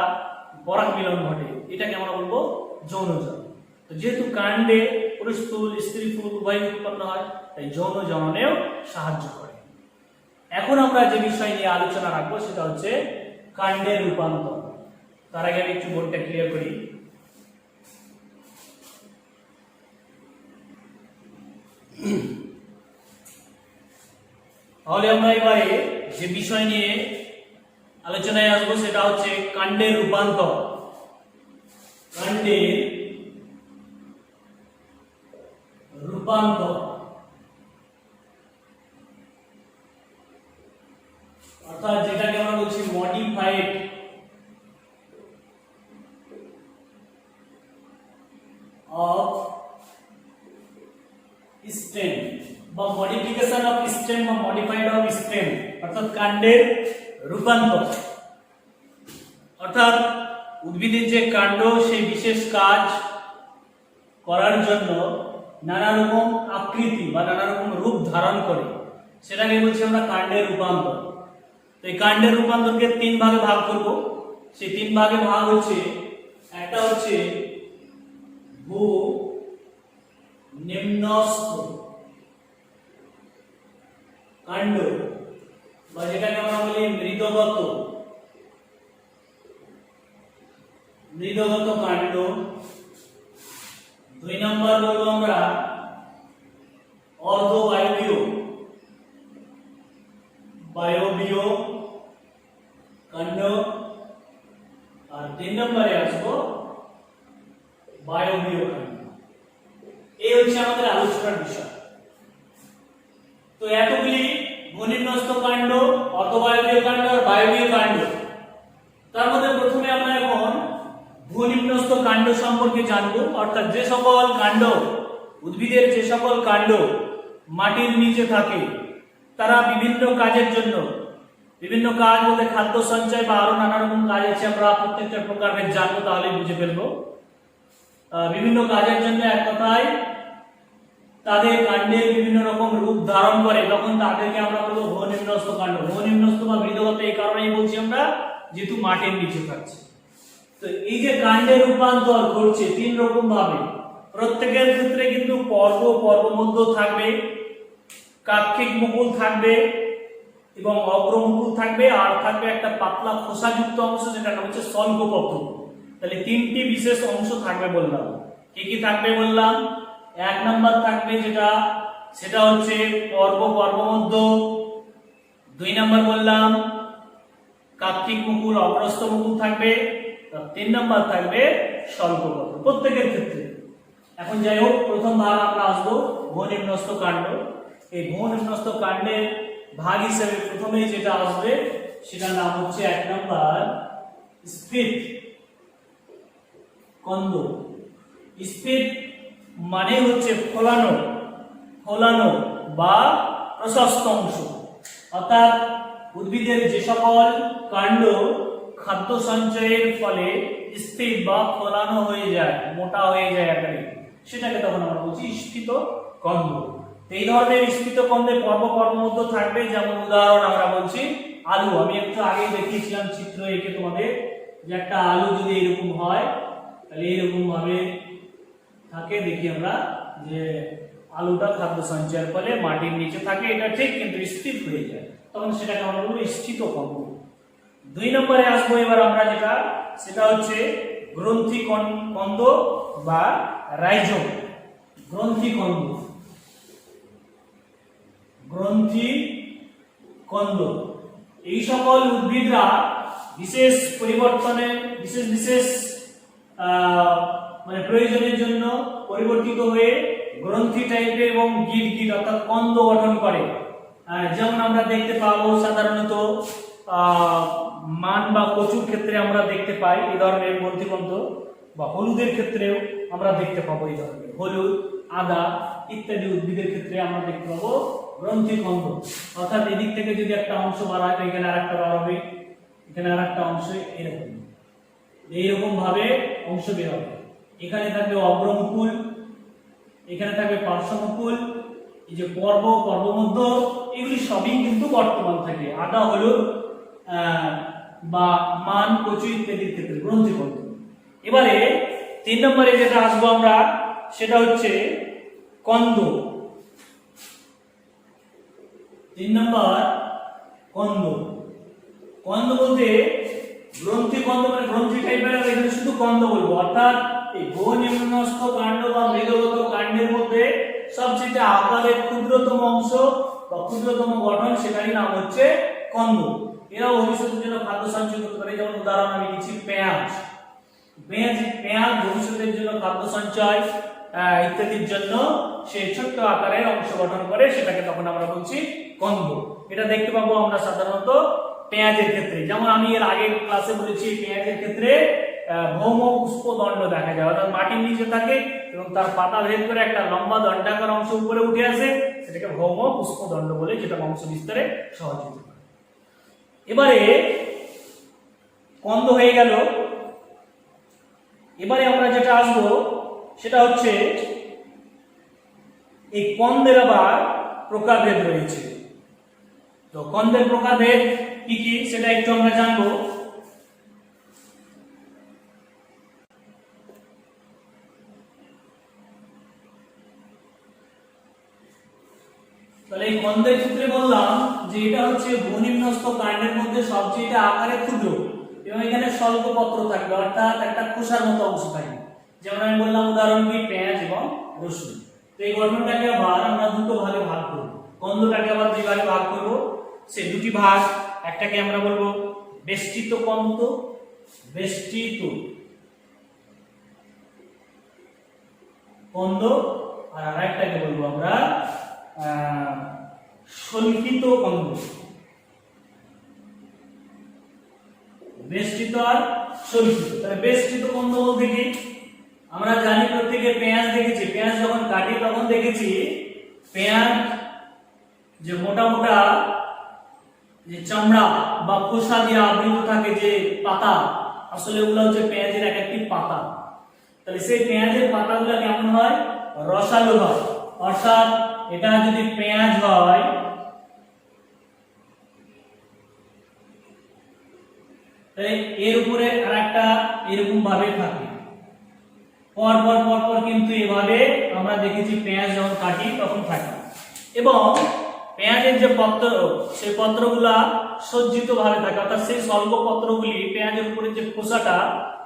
পরাগ মিলন ঘটে, এটাকে আমরা বলবো যৌন জনন। তো যেহেতু কাণ্ডে পুরুষ ফুল স্ত্রী ফুল উভয় উৎপন্ন হয়, তাই যৌন জননেও সাহায্য করে। এখন আমরা যে বিষয় নিয়ে আলোচনা রাখবো সেটা হচ্ছে কাণ্ডের রূপান্তর। তার আগে আমি একটু বোর্ডটা ক্লিয়ার করি। তাহলে আমরা এবারে যে বিষয় নিয়ে আলোচনায় আসবো সেটা হচ্ছে কাণ্ডের রূপান্তর। কাণ্ডের রূপান্তর অর্থাৎ যেটাকে আমরা বলছি মডিফাইড অফ স্টেম বা মডিফিকেশন অফ স্টেম বা মডিফাইড অফ স্টেম, অর্থাৎ কাণ্ডের রূপান্তর। অর্থাৎ উদ্ভিদের যে কাণ্ড সেই বিশেষ কাজ করার জন্য নানা রকম আকৃতি বা নানা রকম রূপ ধারণ করে, সেটাকে বলছি আমরা কাণ্ডের রূপান্তর। তো এই কাণ্ডের রূপান্তরকে 3 ভাগে ভাগ করব। সেই 3 ভাগে ভাগ হচ্ছে, একটা হচ্ছে ভূ নিম্নস্থ কাণ্ড বা যেটাকে আমরা বলি মৃদগত কাণ্ড। বায়বীয় কাণ্ড, আর 3 নম্বরে আসবো বায়বীয় কাণ্ড। এই হচ্ছে আমাদের আলোচনার বিষয়। তো এতগুলি ভূনিম্নস্থ কাণ্ড, অর্ধবায়বীয় কাণ্ড আর বায়বীয় কাণ্ড। তার মধ্যে প্রথমে আমরা এখন ভূনিম্নস্থ কাণ্ড সম্পর্কে জানবো, অর্থাৎ যে সকল কাণ্ড, উদ্ভিদের যে সকল কাণ্ড মাটির নিচে থাকে, তারা বিভিন্ন কাজের জন্য, বিভিন্ন কাজ বলতে খাদ্য সঞ্চয় বা আরো নানা রকম কাজ আছে, আমরা প্রত্যেকটা প্রকারের জানবো, তাহলে বুঝে ফেলবো। বিভিন্ন কাজের জন্য এক কথায় তাদের কাণ্ডের বিভিন্ন রকম রূপ ধারণ করে, তখন তাদেরকে আমরা বলবো ভূনিম্নস্থ কাণ্ড। ভূনিম্নস্থ বা মৃদগত এই কারণেই বলছি আমরা, যেহেতু মাটির নিচে থাকছে। তো এই যে কাণ্ডের রূপান্তর ঘটছে 3 রকম ভাবে, প্রত্যেকের ক্ষেত্রে কিন্তু পর্বমধ্য থাকবে, কাক্ষিক মুকুল থাকবে এবং অগ্রমুকুল থাকবে, আর থাকবে একটা পাতলা খোসাযুক্ত অংশ, যেটা হচ্ছে শল্কপত্র। তাহলে 3টি বিশেষ অংশ থাকবে বললাম। কি কি থাকবে বললাম? 1 নম্বর থাকবে সেটা হচ্ছে পর্বমধ্য। 2 নম্বর বললাম কাক্ষিক মুকুল, অগ্রস্থ মুকুল থাকবে। 3 নম্বর থাকবে শল্কপত্র প্রত্যেকের ক্ষেত্রে। এখন যাই হোক, প্রথম ভাগ আমরা আসবো ভূনিম্নস্থ কাণ্ড। এই ভূনিম্নস্থ কাণ্ডের ভাগ হিসেবে প্রথমেই যেটা আসবে সেটার নাম হচ্ছে 1 নম্বর স্ফীত কন্দ। স্ফীত মানে হচ্ছে ফলানো বা প্রশস্ত অংশ, অর্থাৎ উদ্ভিদের যে সকল কাণ্ড খাদ্য সঞ্চয়ের ফলে স্ফীত বা ফলানো হয়ে যায়, মোটা হয়ে যায় আকারে, সেটাকে তখন আমরা বলছি স্ফীত কন্দ। এই ধরনের স্ফীত কন্দে পর্বমধ্য থাকবে, যেমন উদাহরণ আমরা বলছি আলু। আমি একটু আগে দেখিয়েছিলাম চিত্র এঁকে তোমাদের, যে একটা আলু যদি এরকম হয় তাহলে এরকম ভাবে থাকে, দেখি আমরা যে আলুটা খাদ্য সঞ্চয়ের ফলে মাটির নিচে থাকে, এটা ঠিক, কিন্তু স্থিত হয়ে যায়, তখন সেটাকে আমরা বলবো স্থিত কন্দ। 2 নম্বরে আসবো এবার আমরা, সেটা হচ্ছে গ্রন্থি কন্দ বা রাইজোম। গ্রন্থি কন্দ এই সকল উদ্ভিদরা বিশেষ পরিবর্তনে, বিশেষ মানে প্রয়োজনের জন্য পরিবর্তিত হয়ে গ্রন্থি টাইপের এবং গিট অর্থাৎ কন্দ গঠন করে। যেমন আমরা দেখতে পাবো সাধারণত মান বা কচুর ক্ষেত্রে আমরা দেখতে পাই এই ধরনের গ্রন্থিকন্দ, বা হলুদের ক্ষেত্রেও আমরা দেখতে পাবো এই ধরনের, হলুদ, আদা ইত্যাদি উদ্ভিদের ক্ষেত্রে আমরা দেখতে পাবো গ্রন্থিকন্দ। অর্থাৎ এদিক থেকে যদি একটা অংশ বার হয়, এখানে আরেকটা বার হবে, এখানে আরেকটা অংশ, এইরকম ভাবে অংশ বের হবে। এখানে থাকবে অগ্রমুকুল, এখানে থাকবে পার্শ্বমুকুল, এই যে পর্বমধ্য, এগুলি সবই কিন্তু বর্তমান থাকে আদা, হলুদ বা মান, কচু ইত্যাদির ক্ষেত্রে গ্রন্থিকন্দ। এবারে 3 নম্বরে যেটা আসবো আমরা, সেটা হচ্ছে কন্দ। 3 নম্বর কন্দ বলতে গ্রন্থিকন্দ মানে গ্রন্থি টাইপের, এখানে শুধু কন্দ বলবো। অর্থাৎ এই ভূনিম্নস্থ কাণ্ড বা মৃদগত কাণ্ডের মধ্যে সবচেয়ে আকারের ক্ষুদ্রতম অংশ বা ক্ষুদ্রতম গঠন, সেটারই নাম হচ্ছে কন্দ। এরাও ভবিষ্যতের জন্য খাদ্য সঞ্চয় করতে পারে। যেমন উদাহরণ আমি দিচ্ছি পেঁয়াজ ভবিষ্যতের জন্য খাদ্য সঞ্চয় ইত্যাদির জন্য সে ছোট্ট আকারের অংশ গঠন করে, সেটাকে তখন আমরা বলছি কন্দ। এটা দেখতে পাবো আমরা সাধারণত পেঁয়াজের ক্ষেত্রে। যেমন আমি এর আগের ক্লাসে বলেছি, পেঁয়াজের ক্ষেত্রে ভৌম পুষ্পদণ্ড দেখা যায়, অর্থাৎ মাটির নিচে থাকে এবং তার পাতা ভেদ করে একটা লম্বা দণ্ডাকার অংশ উপরে উঠে আসে, সেটাকে ভৌম পুষ্পদণ্ড বলে, যেটা বংশ বিস্তারে সহযোগিতা করে। এবারে কন্দ হয়ে গেল। এবারে আমরা যেটা আসবো সেটা হচ্ছে এই কন্দের আবার প্রকারভেদ রয়েছে। তো কন্দের প্রকারভেদ কি কি সেটা একটু আমরা জানবো। তাহলে এই কন্দের ক্ষেত্রে বললাম যে এটা হচ্ছে ভূনিম্নস্থ কাণ্ডের মধ্যে সবচেয়ে আকারে ক্ষুদ্র এবং এখানে স্বল্পপত্র থাকবে, অর্থাৎ একটা খোসার মতো অংশ থাকবে। যেমন আমি বললাম উদাহরণ কি পেঁয়াজ এবং রসুন। তো এই গঠনটাকে আবার আমরা দুটো ভাগে ভাগ করব, কন্দটাকে আবার 2 ভাগে ভাগ করব। সে দুটি ভাগ, একটাকে আমরা বলবো বেষ্টিত কন্দ, বেষ্টিত কন্দ, আর আরেকটাকে বলবো আমরা সল্কিত কন্দ। বেষ্টিত আর সল্কিত। তাহলে বেষ্টিত কন্দ বলতে কি, আমরা জানি প্রত্যেকে পেঁয়াজ দেখেছি, পেঁয়াজ যখন কাটি তখন দেখেছি পেঁয়াজ যে মোটা মোটা যে চামড়া বা খোসা দিয়ে আবৃত থাকে যে পাতা, আসলে ওগুলো হচ্ছে পেঁয়াজের এক একটি পাতা। তাহলে সেই পেঁয়াজের পাতাগুলো কেমন হয়, রসালো হয়। অর্থাৎ এটা যদি পেঁয়াজ হয়, তাহলে এর উপরে আরেকটা এরকম ভাবে থাকে, পর পর পর পর কিন্তু এভাবে আমরা দেখেছি পেঁয়াজ যখন কাটি তখন থাকে। এবং পেঁয়াজের যে পত্র, সেই পত্রগুলা সজ্জিত ভাবে থাকে, অর্থাৎ সেই স্বল্প পত্রগুলি পেঁয়াজের উপরে যে খোসাটা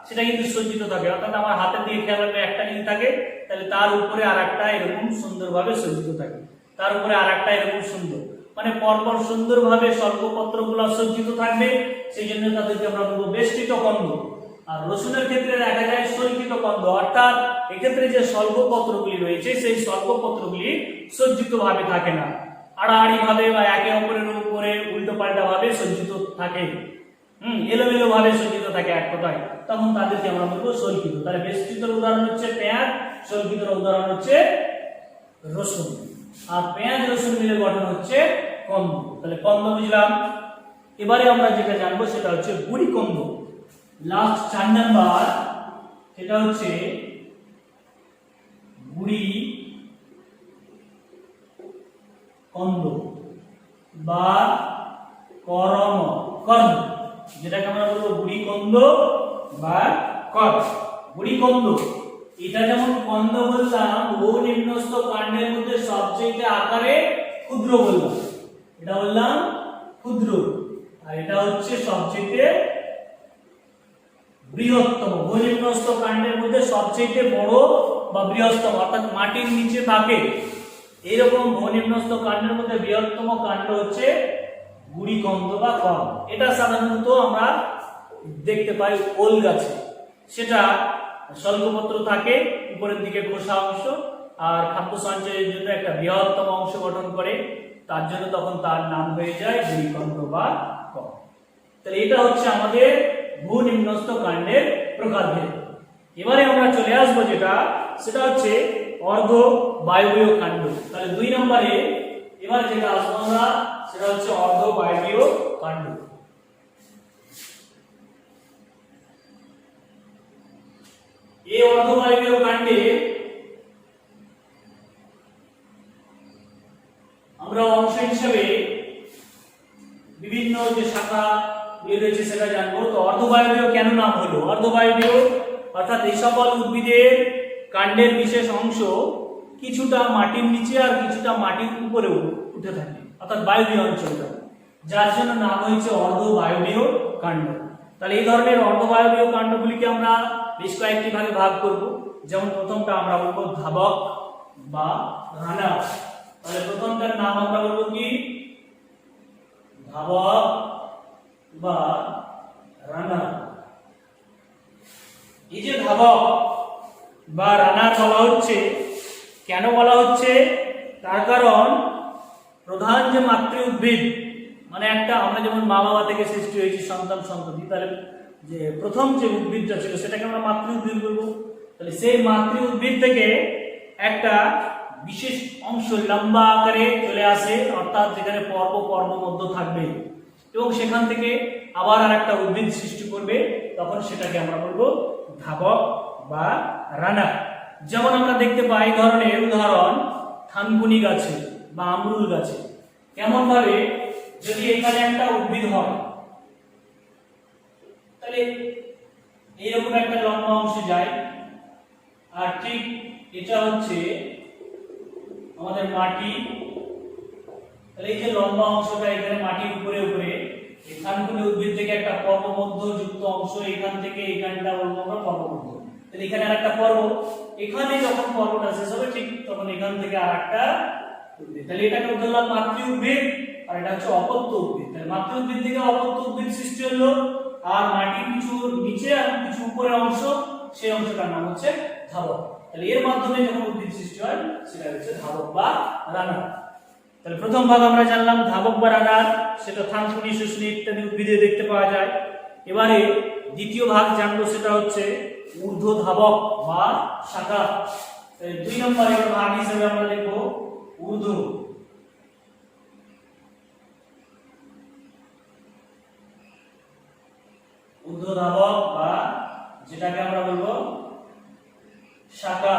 সেটা কিন্তু সজ্জিত থাকে। অর্থাৎ আমার হাতের দিকে খেয়াল রাখলে একটা যদি থাকে, তাহলে তার উপরে আরেকটা এরকম সুন্দরভাবে সজ্জিত থাকে, তার উপরে আরেকটা এরকম সুন্দর, মানে পরপর সুন্দরভাবে স্বল্প পত্রগুলো সজ্জিত থাকবে, সেই জন্য তাদেরকে আমরা বলবো বেষ্টিত কন্দ। আর রসুনের ক্ষেত্রে দেখা যায় সল্কিত কন্দ, অর্থাৎ এক্ষেত্রে যে স্বল্প পত্রগুলি রয়েছে সেই স্বল্প পত্রগুলি সজ্জিত ভাবে থাকে না, আড়াআড়ি ভাবে বা একে অপরের উপরে উল্টো পাল্টা ভাবে সজ্জিত থাকে, এলোমেলো ভাবে সজ্জিত থাকে এক কথায়, তখন তাদেরকে আমরা বলবো সল্কিত। তাহলে বেষ্টিতর উদাহরণ হচ্ছে পেঁয়াজ, সল্কিতর উদাহরণ হচ্ছে রসুন। আর পেঁয়াজ রসুন মিলে গঠন হচ্ছে কন্দ। তাহলে কন্দ বুঝলাম। এবারে আমরা যেটা জানবো সেটা হচ্ছে গুড়ি কন্দ। লাস্ট 4 নাম্বার, সেটা হচ্ছে গুড়ি কন্দ বা কর্ম, যেটাকে আমরা বলবো গুড়ি কন্দ বা কর্ম। গুড়ি কন্দ এটা যেমন কন্দ বললাম, ও নিম্নস্থ কাণ্ডের মধ্যে সবচেয়ে আকারে ক্ষুদ্র বললাম, এটা বললাম ক্ষুদ্র, আর এটা হচ্ছে সবচেয়ে বৃহত্তম। ভূনিম্নস্থ কাণ্ডের মধ্যে সবচেয়ে বড় বা বৃহত্তম, অর্থাৎ মাটির নিচে থাকে এইরকম ভূনিম্নস্থ কাণ্ডের মধ্যে বৃহত্তম কাণ্ড হচ্ছে গুড়ি কন্দ বা কর্ম। এটা সাধারণত আমরা দেখতে পাই ওল গাছে, সেটা স্বল্পপত্র থাকে, উপরের দিকে খোসা অংশ, আর খাদ্য সঞ্চয়ের জন্য একটা বৃহত্তম অংশ গঠন করে, তার জন্য তখন তার নাম হয়ে যায় গুড়ি কন্দ বা কর্ম। তাহলে এটা হচ্ছে আমাদের ভূনিম্নস্থ কাণ্ডের প্রকারভেদ। এবারে আমরা চলে আসবো যেটা, সেটা হচ্ছে অর্ধ বায়বীয় কাণ্ড। তাহলে 2 নম্বরে এবার যেটা আসবো আমরা, সেটা হচ্ছে অর্ধ বায়বীয় কাণ্ড। এই অর্ধ বায়বীয় কাণ্ডে আমরা অংশ হিসেবে বিভিন্ন যে শাখা রয়েছে সেটা জানবো। তো অর্ধবায়বীয় কেন নাম হলো? অর্ধবায়বীয় অর্থাৎ এই সকল উদ্ভিদের কাণ্ডের বিশেষ অংশ কিছুটা মাটির নিচে আর কিছুটা মাটির উপরে উঠে থাকে, অর্থাৎ বায়বীয় অঞ্চলটা, যার জন্য নাম হয়েছে অর্ধবায়বীয় কাণ্ড। তাহলে এই ধরনের অর্ধবায়বীয় কাণ্ডগুলিকে আমরা বেশ কয়েকটি ভাগে ভাগ করব। যেমন প্রথমটা আমরা বলবো ধাবক বা রানা। তাহলে প্রথমটার নাম আমরা বলবো কি, ধাবক বা রানা। এই যে ধাবক বা রানা বলা হচ্ছে, কেন বলা হচ্ছে, তার কারণ প্রধান যে মাতৃ উদ্ভিদ, মানে একটা আমরা যেমন মা বাবা থেকে সৃষ্টি হয়েছি সন্তান সন্ততি, তাহলে যে প্রথম যে উদ্ভিদটা ছিল সেটাকে আমরা মাতৃ উদ্ভিদ বলবো। তাহলে সেই মাতৃ উদ্ভিদ থেকে একটা বিশেষ অংশ লম্বা আকারে চলে আসে, অর্থাৎ যেখানে পর্ব পর্ব মধ্য থাকবে, এবং সেখান থেকে আবার আর একটা উদ্ভিদ সৃষ্টি করবে, তখন সেটাকে আমরা বলবো ধাবক বা রানা। যেমন আমরা দেখতে পাই ধরনের উদাহরণ থানকুনি গাছে বা আমরুল গাছে। কেমন ভাবে, যদি এখানে একটা উদ্ভিদ হয়, তাহলে এইরকম একটা লম্বা অংশ যায়, আর ঠিক এটা হচ্ছে আমাদের মাটি। তাহলে এই যে লম্বা অংশটা এখানে মাটির উপরে উপরে, এখানগুলো উদ্ভিদ থেকে একটা পর্বমধ্য যুক্ত অংশ, এখান থেকে এখানটা বলবো আমরা পর্বমধ্য। তাহলে এখানে আরেকটা পর্ব, এখানে যখন পর্বটা শেষ হবে ঠিক তখন এখান থেকে আরেকটা উদ্ভিদ। তাহলে এটাকে ধরলাম মাতৃ উদ্ভিদ, আর এটা হচ্ছে অপত্য উদ্ভিদ। তাহলে মাতৃ উদ্ভিদ থেকে অপত্য উদ্ভিদ সৃষ্টি হলো, আর মাটির কিছু নিচে আর কিছু উপরের অংশ, সেই অংশটার নাম হচ্ছে ধাবক। তাহলে এর মাধ্যমে যখন উদ্ভিদ সৃষ্টি হয় সেটা হচ্ছে ধাবক বা রানার। তাহলে প্রথম ভাগ আমরা জানলাম ধাবক বা রানার, সেটা থানকুনি, শুষ্নি ইত্যাদি উদ্ভিদে দেখতে পাওয়া যায়। এবারে দ্বিতীয় ভাগ জানবো, সেটা হচ্ছে ঊর্ধ্ব ধাবক বা শাখা। 2 নম্বরে ভাগ হিসেবে আমরা লিখব ঊর্ধ্ব ধাবক বা যেটাকে আমরা বলবো শাখা।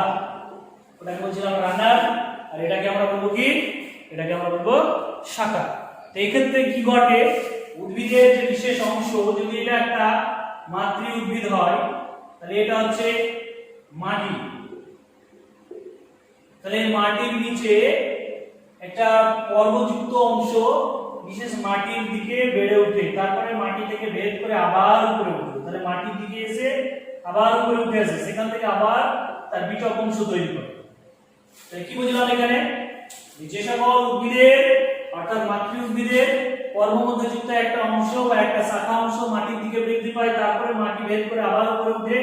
ওটাকে বলছিলাম রানার, আর এটাকে আমরা বলবো কি, এটাকে আমরা বলবো শাখা। তো এই ক্ষেত্রে কি ঘটে, উদ্ভিদের যে বিশেষ অংশ, যদি এটা একটা মাতৃ উদ্ভিদ হয় তাহলে এটা হচ্ছে মাটি। তাহলে মাটির নিচে একটা পর্বযুক্ত অংশ বিশেষ মাটির দিকে বেড়ে ওঠে, তারপরে মাটি থেকে ভেদ করে আবার উপরে ওঠে। তাহলে মাটির দিকে এসে আবার উপরে উঠে আসে, সেখান থেকে আবার তার বিটক অংশ তৈরি করে। তাহলে কি বুঝলাম এখানে, যে সকল উদ্ভিদের অর্থাৎ মাতৃ উদ্ভিদের পর্বমধ্যযুক্ত একটা অংশ বা একটা শাখা অংশ মাটির দিকে বৃদ্ধি পায়, তারপরে মাটি ভেদ করে আবার উপরে উঠে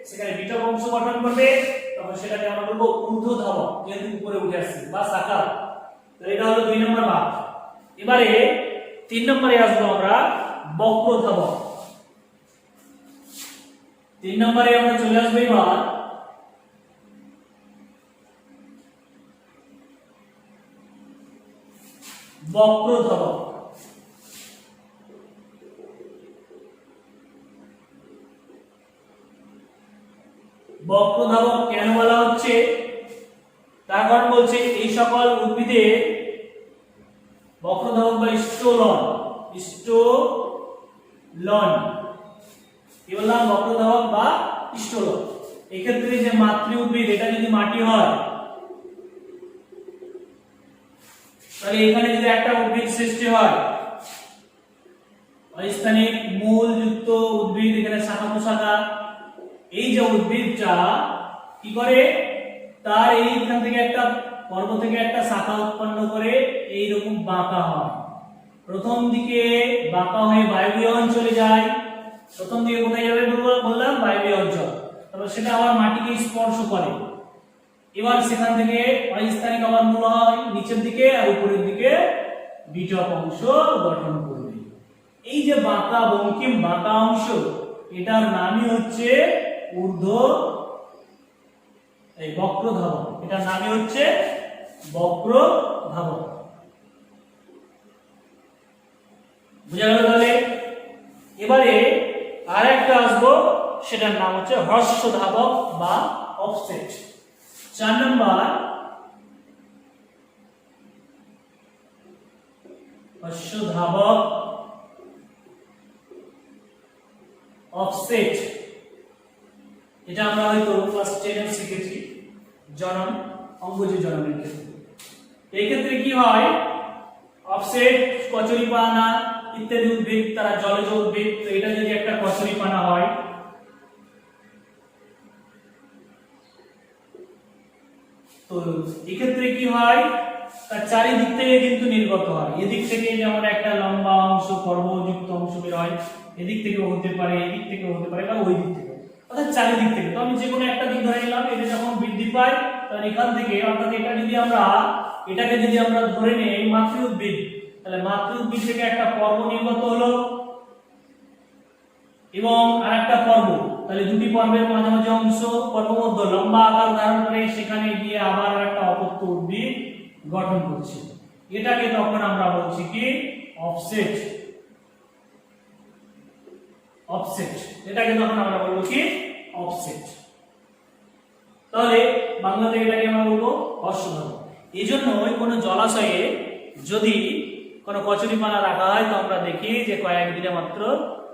সেখানে বিটক অংশ গঠন করবে, তখন সেটাকে আমরা বলবো ঊর্ধ্ব ধাবক, যেহেতু উপরে উঠে আসছে, বা শাখা। তো এটা হলো 2 নম্বর ভাগ। এবারে 3 নম্বরে আসবো আমরা বক্র ধাবক। 3 নম্বরে আমরা চলে আসবো এবার বক্র ধাবক। বক্র ধাবক কেন বলা হচ্ছে, তার কারণ বলছে এই সকল উদ্ভিদে বক্র ধাবক বা স্টোলন, কি বললাম, বক্র ধাবক বা স্টোলন। এক্ষেত্রে যে মাতৃ উদ্ভিদ, এটা যদি মাটি হয় তাহলে এখানে যদি একটা উদ্ভিদ সৃষ্টি হয়, অস্থানিক মূল যুক্ত উদ্ভিদ, এখানে শাখা প্রশাখা, এই যে উদ্ভিদটা কি করে, তার এইখান থেকে একটা পর্ব থেকে একটা শাখা উৎপন্ন করে এইরকম বাঁকা হয়। প্রথম দিকে বাঁকা হয়ে বায়বীয় অঞ্চলে যায়। প্রথম দিকে কোথায় যাবে বললাম, বায়বীয় অঞ্চল। তারপর সেটা আবার মাটিকে স্পর্শ করে, এবার সেখান থেকে অস্থানিক আবার মূল হয় নিচের দিকে, আর উপরের দিকে বিটক অংশ গঠন করবে। এই যে বাঁকা বঙ্কিম বাঁকা অংশ, এটার নামই হচ্ছে বক্র ধাবক। এটার নামই হচ্ছে বক্র ধাবক। বুঝা গেল তাহলে? এবারে আর একটা আসবো, সেটার নাম হচ্ছে হর্ষ ধাবক বা অফসেট। 4 নম্বর হর্ষ ধাবক অফসেট। এটা আমরা হয়তো ক্লাস 10 এ শিখেছি, জনন, অঙ্গজ জননের ক্ষেত্রে। এই ক্ষেত্রে কি হয়, অফসেট, কচুরিপানা ইত্যাদি উদ্ভিদ, তারা জলজ উদ্ভিদ। তো এটা যদি একটা কচুরিপানা হয়, তো এই ক্ষেত্রে কি হয়, তার চারিদিক থেকে কিন্তু নির্গত হয়। এদিক থেকে যেমন একটা লম্বা অংশ পর্বযুক্ত অংশ বের হয়, এদিক থেকেও হতে পারে, এদিক থেকেও হতে পারে, বা ওই দিক থেকে, অর্থাৎ চারিদিক থেকে। তো আমি যে কোনো একটা দিক ধরে নিলাম, এটা যখন বৃদ্ধি পায় তখন এখান থেকে, অর্থাৎ এটা যদি আমরা এটাকে যদি আমরা ধরে নেই মাতৃ উদ্ভিদ, তাহলে মাতৃ উদ্ভিদ থেকে একটা পর্ব নির্গত হলো এবং আরেকটা পর্ব, তাহলে দুটি পর্বের মাঝামাঝি অংশ পর্বমধ্য লম্বা আকার ধারণ করে সেখানে গিয়ে আবার একটা অপত্য উদ্ভিদ গঠন করছে। এটাকে তখন আমরা বলছি কি অফসেট। এটাকে তখন আমরা বলবো কি অফসেট। তাহলে বাংলাতে এটাকে আমরা বলবো হর্ষ ধাবক। এই জন্য কোনো জলাশয়ে যদি কোনো কচুরিপানা রাখা হয়, তো আমরা দেখি যে কয়েকদিনে মাত্র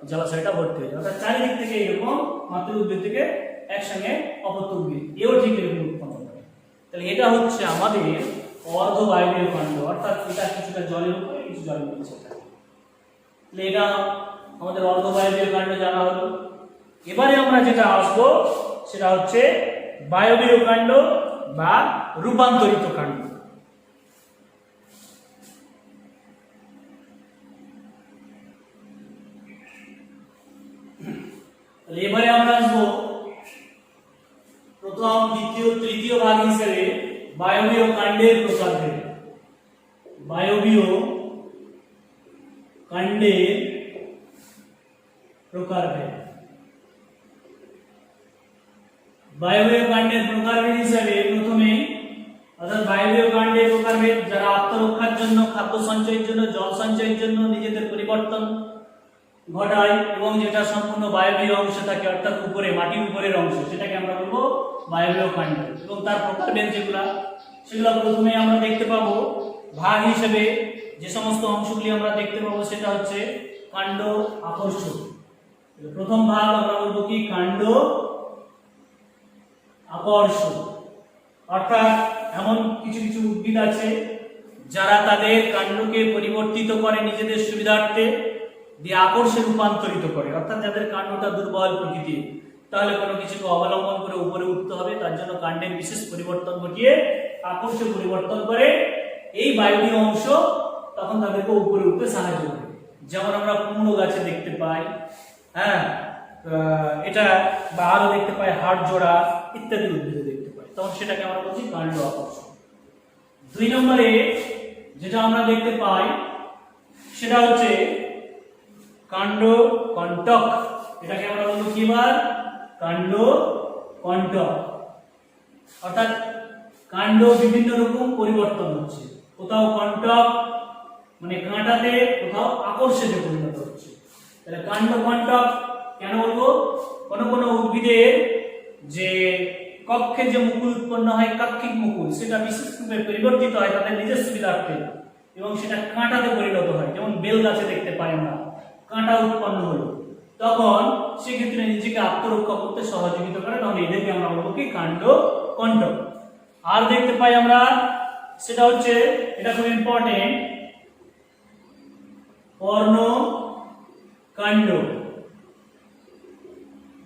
জলাশয়টা ভর্তি হয়ে যায়, অর্থাৎ চারিদিক থেকে এরকম মাতৃ উদ্ভিদ থেকে একসঙ্গে অপত্য উদ্ভিদ এও ঠিক এরকম উৎপন্ন করে। তাহলে এটা হচ্ছে আমাদের অর্ধবায়বীয় কাণ্ড, অর্থাৎ এটা কিছুটা জলের উপরে কিছু জলের নিচে থাকে। তাহলে এটা আমাদের অর্ধবায়বীয় কাণ্ড জানা হলো। এবারে আমরা যেটা আসবো সেটা হচ্ছে বায়বীয় কাণ্ড বা রূপান্তরিত কাণ্ড। তাহলে এবারে আমরা আসবো প্রথম, দ্বিতীয়, তৃতীয় ভাগ হিসেবে বায়বীয় কাণ্ডের প্রকারভেদ। বায়বীয় কাণ্ডের প্রকারভেদ। বায়বীয় কাণ্ডের প্রকারভেদ হিসেবে প্রথমে, অর্থাৎ বায়বীয় কাণ্ডের প্রকারভেদ যারা আত্মরক্ষার জন্য, খাদ্য সঞ্চয়ের জন্য, জল সঞ্চয়ের জন্য নিজেদের পরিবর্তন ঘটায় এবং যেটা সম্পূর্ণ বায়বীয় অংশ থাকে, অর্থাৎ উপরে মাটির উপরের অংশ, সেটাকে আমরা বলবো বায়বীয় কাণ্ড। এবং তার প্রকারভেদ সেগুলো প্রথমে আমরা দেখতে পাবো ভাগ হিসেবে যে সমস্ত অংশগুলি আমরা দেখতে পাবো সেটা হচ্ছে কাণ্ড আকর্ষ। প্রথম ভাগ আমরা বলবো কি কাণ্ড আকর্ষ, অর্থাৎ এমন কিছু কিছু উদ্ভিদ আছে যারা তাদের কাণ্ডকে পরিবর্তিত করে নিজেদের সুবিধার্থে, দিয়ে আকর্ষে রূপান্তরিত করে, অর্থাৎ যাদের কাণ্ডটা দুর্বল প্রকৃতির, তাহলে কোনো কিছুকে অবলম্বন করে উপরে উঠতে হবে, তার জন্য কাণ্ডের বিশেষ পরিবর্তন ঘটিয়ে আকর্ষে পরিবর্তন করে এই বায়বীয় অংশ তখন তাদেরকে উপরে উঠতে সাহায্য করে। যেমন আমরা কুমড়ো গাছে দেখতে পাই, হ্যাঁ, এটা বা আরো দেখতে পাই হাড় জোড়া ইত্যাদি উদ্ভিদে দেখতে পাই, তখন সেটাকে আমরা বলছি কাণ্ড আকর্ষণ। 2 নম্বরে যেটা আমরা দেখতে পাই সেটা হচ্ছে কাণ্ড কণ্টক। এটাকে আমরা বলবো কি বার কাণ্ড কণ্টক, অর্থাৎ কাণ্ড বিভিন্ন রকম পরিবর্তন হচ্ছে, কোথাও কণ্টক মানে কাঁটাতে, কোথাও আকর্ষণে পরিণত হচ্ছে। তাহলে কাণ্ড কণ্টক কেন বলবো? কোন কোন উদ্ভিদের যে কক্ষে যে মুকুল উৎপন্ন হয়, কাক্ষিক মুকুল, সেটা বিশেষভাবে পরিবর্তিত হয় তাদের নিজের সুবিধার্থে এবং সেটা কাঁটাতে পরিণত হয়। যেমন বেল গাছে দেখতে পাই আমরা কাঁটা উৎপন্ন হলো, তখন সেক্ষেত্রে নিজেকে আত্মরক্ষা করতে সহযোগিতা করে, তখন এদেরকে আমরা বলবো কি কাণ্ড কণ্টক। আর দেখতে পাই আমরা সেটা হচ্ছে, এটা খুব ইম্পর্টেন্ট, পর্ণ কাণ্ড।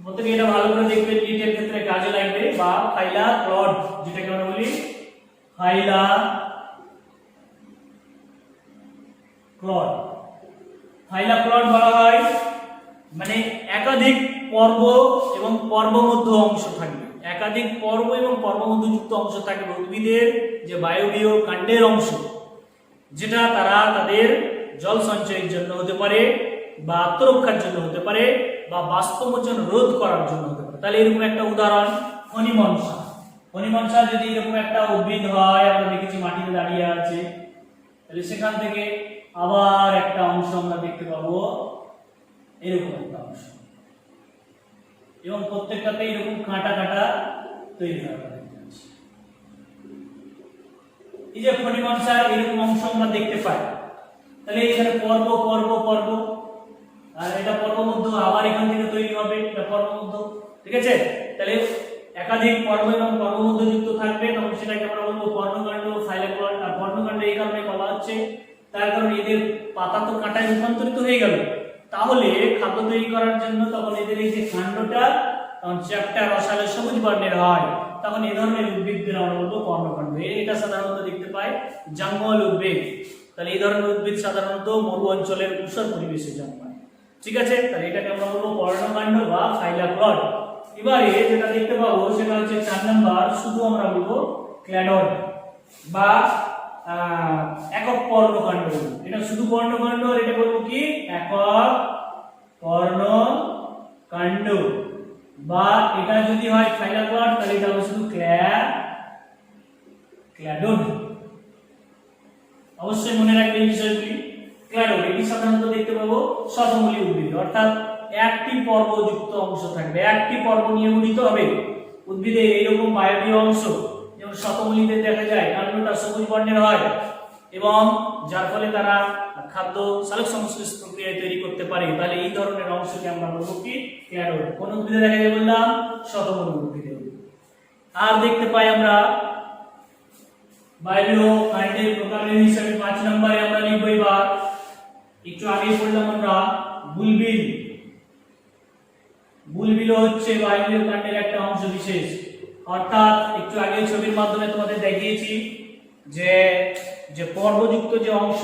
প্রত্যেকে এটা ভালো করে দেখবেন, নিটের ক্ষেত্রে কাজে লাগবে। বা ফাইলা ক্লড, যেটাকে আমরা বলি ফাইলা ক্লড। ফাইলা ক্লড বলা হয় মানে একাধিক পর্ব এবং পর্বমধ্য অংশ থাকবে, একাধিক পর্ব এবং পর্বমধ্যযুক্ত অংশ থাকবে উদ্ভিদের যে বায়বীয় কাণ্ডের অংশ, যেটা তারা তাদের জল সঞ্চয়ের জন্য হতে পারে, বা আত্মরক্ষার জন্য হতে পারে, বা বাষ্পমোচন রোধ করার জন্য হতে পারে। তাহলে এরকম একটা উদাহরণ ফণিমনসা। ফণিমনসা যদি এরকম একটা উদ্ভিদ হয়, আমরা দেখেছি মাটিতে দাঁড়িয়ে আছে, তাহলে সেখান থেকে আবার একটা অংশ আমরা দেখতে পাবো এরকম একটা অংশ, এবং প্রত্যেকটাতে এরকম কাঁটা কাঁটা তৈরি হয়। এই যে ফণিমনসার এরকম অংশ আমরা দেখতে পাই, তাহলে এখানে পর্ব পর্ব পর্ব, আর এটা পর্বমধ্য আবার এখান থেকে তৈরি হবে, এটা পর্বমধ্য, ঠিক আছে? তাহলে একাধিক পর্ব এবং পর্বমধ্য যুক্ত থাকবে, তখন সেটাকে আমরা বলবো পর্ণকাণ্ড, ফাইলাক্লড। আর পর্ণকাণ্ড এই কারণে বলা হচ্ছে, তার কারণ এদের পাতা তো কাঁটায় রূপান্তরিত হয়ে গেল, তাহলে খাদ্য তৈরি করার জন্য তখন এদের এই যে কাণ্ডটা তখন চ্যাপ্টা রসালো সবুজ বর্ণের হয়, তখন এই ধরনের উদ্ভিদদের আমরা বলবো পর্ণকাণ্ড। এটা সাধারণত দেখতে পাই জঙ্গল উদ্ভিদ। তাহলে এই ধরনের উদ্ভিদ সাধারণত মরু অঞ্চলের ঊষর পরিবেশে জন্মায়, ঠিক আছে? তাহলে এটাকে আমরা বলবো পর্ণকাণ্ড বা ফাইলাক্লড। এবারে যেটা দেখতে পাবো সেটা হচ্ছে 4 নাম্বার, শুধু আমরা বলবো ক্ল্যাডড বা একক পর্ণকাণ্ড। এটা শুধু পর্ণকাণ্ড, আর এটা বলবো কি একক পর্ণকাণ্ড। বা এটা যদি হয় ফাইলাক্লড, তাহলে এটা হবে শুধু ক্ল্যাডড। অবশ্যই মনে রাখবে এই বিষয়গুলি। ক্ল্যাডড এটি সাধারণত দেখতে পাবো শতমূলী উদ্ভিদ, অর্থাৎ একটি পর্বযুক্ত অংশ থাকবে, একটি পর্ব নিয়ে গঠিত হবে উদ্ভিদের এইরকম বায়বীয় অংশ। যেমন শতমূলীতে দেখা যায় কাণ্ডটা সবুজ বর্ণের হয়, এবং যার ফলে তারা খাদ্য সালোক সংশ্লেষ প্রক্রিয়ায় তৈরি করতে পারে। তাহলে এই ধরনের অংশকে আমরা বলবো কি ক্ল্যাডড। কোন উদ্ভিদে দেখা যায় বললাম? শতমূলী উদ্ভিদে। আর দেখতে পাই আমরা বায়বীয় কাণ্ডের প্রকারের হিসাবে 5 নম্বরে আমরা লিখব, এবার একটু আগে পড়লাম আমরা বুলবিল। বুলবিল হচ্ছে বায়বীয় কাণ্ডের একটা অংশ বিশেষ, অর্থাৎ একটু আগে ছবির মাধ্যমে তোমাদের দেখিয়েছি যে যে পর্বযুক্ত যে অংশ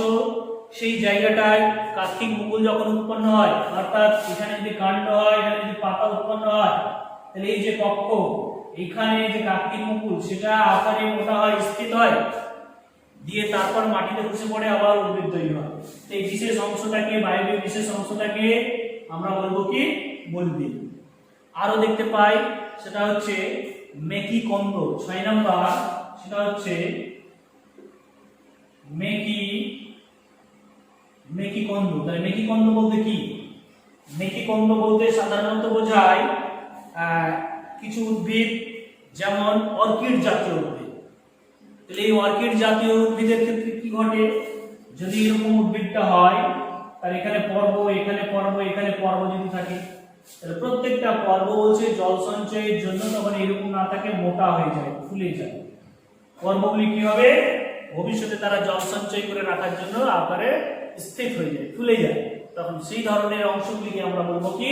সেই জায়গাটায় কার্তিক মুকুল যখন উৎপন্ন হয়, অর্থাৎ এখানে যদি কাণ্ড হয়, এখানে যদি পাতা উৎপন্ন হয়, তাহলে এই যে কক্ষ, এখানে যে কার্তিক মুকুল সেটা আকারে মোটা হয়, স্থিত হয়, দিয়ে তারপর মাটিতে বসে পড়ে আবার উদ্ভিদ তৈরি হয়। তো এই বিশেষ অংশটাকে, বায়বীয় বিশেষ অংশটাকে আমরা বলবো কি, বুলবিল। আরো দেখতে পাই সেটা হচ্ছে মেকিকন্দ, 6 নাম্বার, সেটা হচ্ছে মেকিকন্দ। তাহলে মেকিকন্দ বলতে কি? মেকিকন্দ বলতে সাধারণত বোঝায় কিছু উদ্ভিদ, যেমন অর্কিড জাতীয় উদ্ভিদ। তাহলে এই অর্কিড জাতীয় উদ্ভিদের ক্ষেত্রে কি ঘটে, যদি এরকম উদ্ভিদটা হয়, তাহলে এখানে পর্ব, এখানে পর্ব, এখানে পর্ব যদি থাকে, তাহলে প্রত্যেকটা পর্ব হচ্ছে জল সঞ্চয়ের জন্য তখন এরকম না থাকে, মোটা হয়ে যায়, ফুলে যায়। পর্বগুলি কি হবে, ভবিষ্যতে তারা জল সঞ্চয় করে রাখার জন্য আকারে স্থির হয়ে যায়, ফুলে যায়, তখন সেই ধরনের অংশগুলিকে আমরা বলবো কি,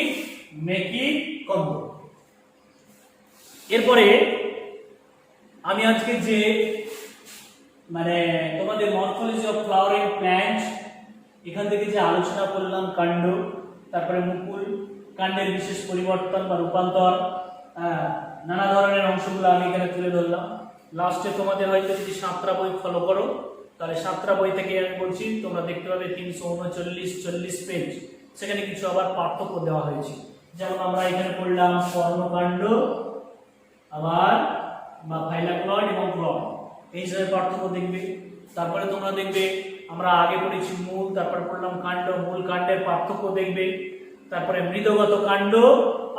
মেকিকন্দ। এরপরে আমি আজকে যে তোমাদের মরফোলজি অফ ফ্লাওয়ারিং প্ল্যান্ট, এখান থেকে যে আলোচনা করলাম, কাণ্ড, তারপরে মুকুল, কাণ্ডের বিশেষ পরিবর্তন বা রূপান্তর, নানা ধরনের অংশগুলো আমি এখানে তুলে ধরলাম। লাস্টে তোমাদের হয়তো যদি সাঁতরা বই ফলো করো, তাহলে সাঁতরা বই থেকে আমি বলছি, তোমরা দেখতে পাবে 339-40 পেজ, সেখানে কিছু আবার পার্থক্য দেওয়া হয়েছে। যেমন আমরা এখানে পড়লাম কর্মকাণ্ড, আবার বা ফাইলাক্লয়েড এবং ক্লয়েড, এই হিসাবে পার্থক্য দেখবে। তারপরে তোমরা দেখবে আমরা আগে পড়েছি মূল, তারপরে পড়লাম কাণ্ড, মূল কাণ্ডের পার্থক্য দেখবে। তারপরে মৃদগত কাণ্ড,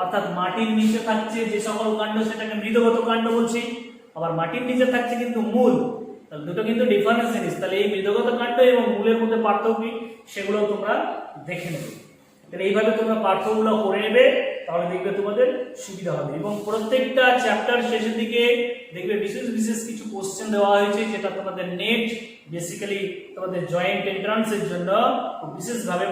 অর্থাৎ মাটির নিচে থাকছে যে সকল কাণ্ড সেটাকে মৃদগত কাণ্ড বলছি, আবার মাটির নিচে থাকছে কিন্তু মূল, তাহলে দুটো কিন্তু ডিফারেন্স জিনিস। তাহলে এই মৃদগত কাণ্ড এবং মূলের মধ্যে পার্থক্য কি, সেগুলো তোমরা দেখে নেবে। তাহলে এইভাবে তোমরা পার্থক্যগুলো করে নেবে, তাহলে দেখবে তোমাদের সুবিধা হবে। এবং প্রত্যেকটা চ্যাপ্টার শেষের দিকে দেখবে বিশেষ বিশেষ কিছু কোশ্চেন দেওয়া হয়েছে, যেটা তোমাদের নেট বেসিক্যালি তোমাদের জয়েন্ট এন্ট্রান্সের জন্য বিশেষভাবে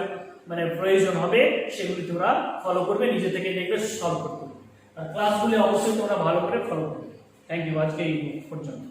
প্রয়োজন হবে, সেগুলি তোমরা ফলো করবে, নিজে থেকে দেখবে সলভ করতে হবে। আর ক্লাসগুলি অবশ্যই তোমরা ভালো করে ফলো করবে। থ্যাংক ইউ, আজকে এই পর্যন্ত।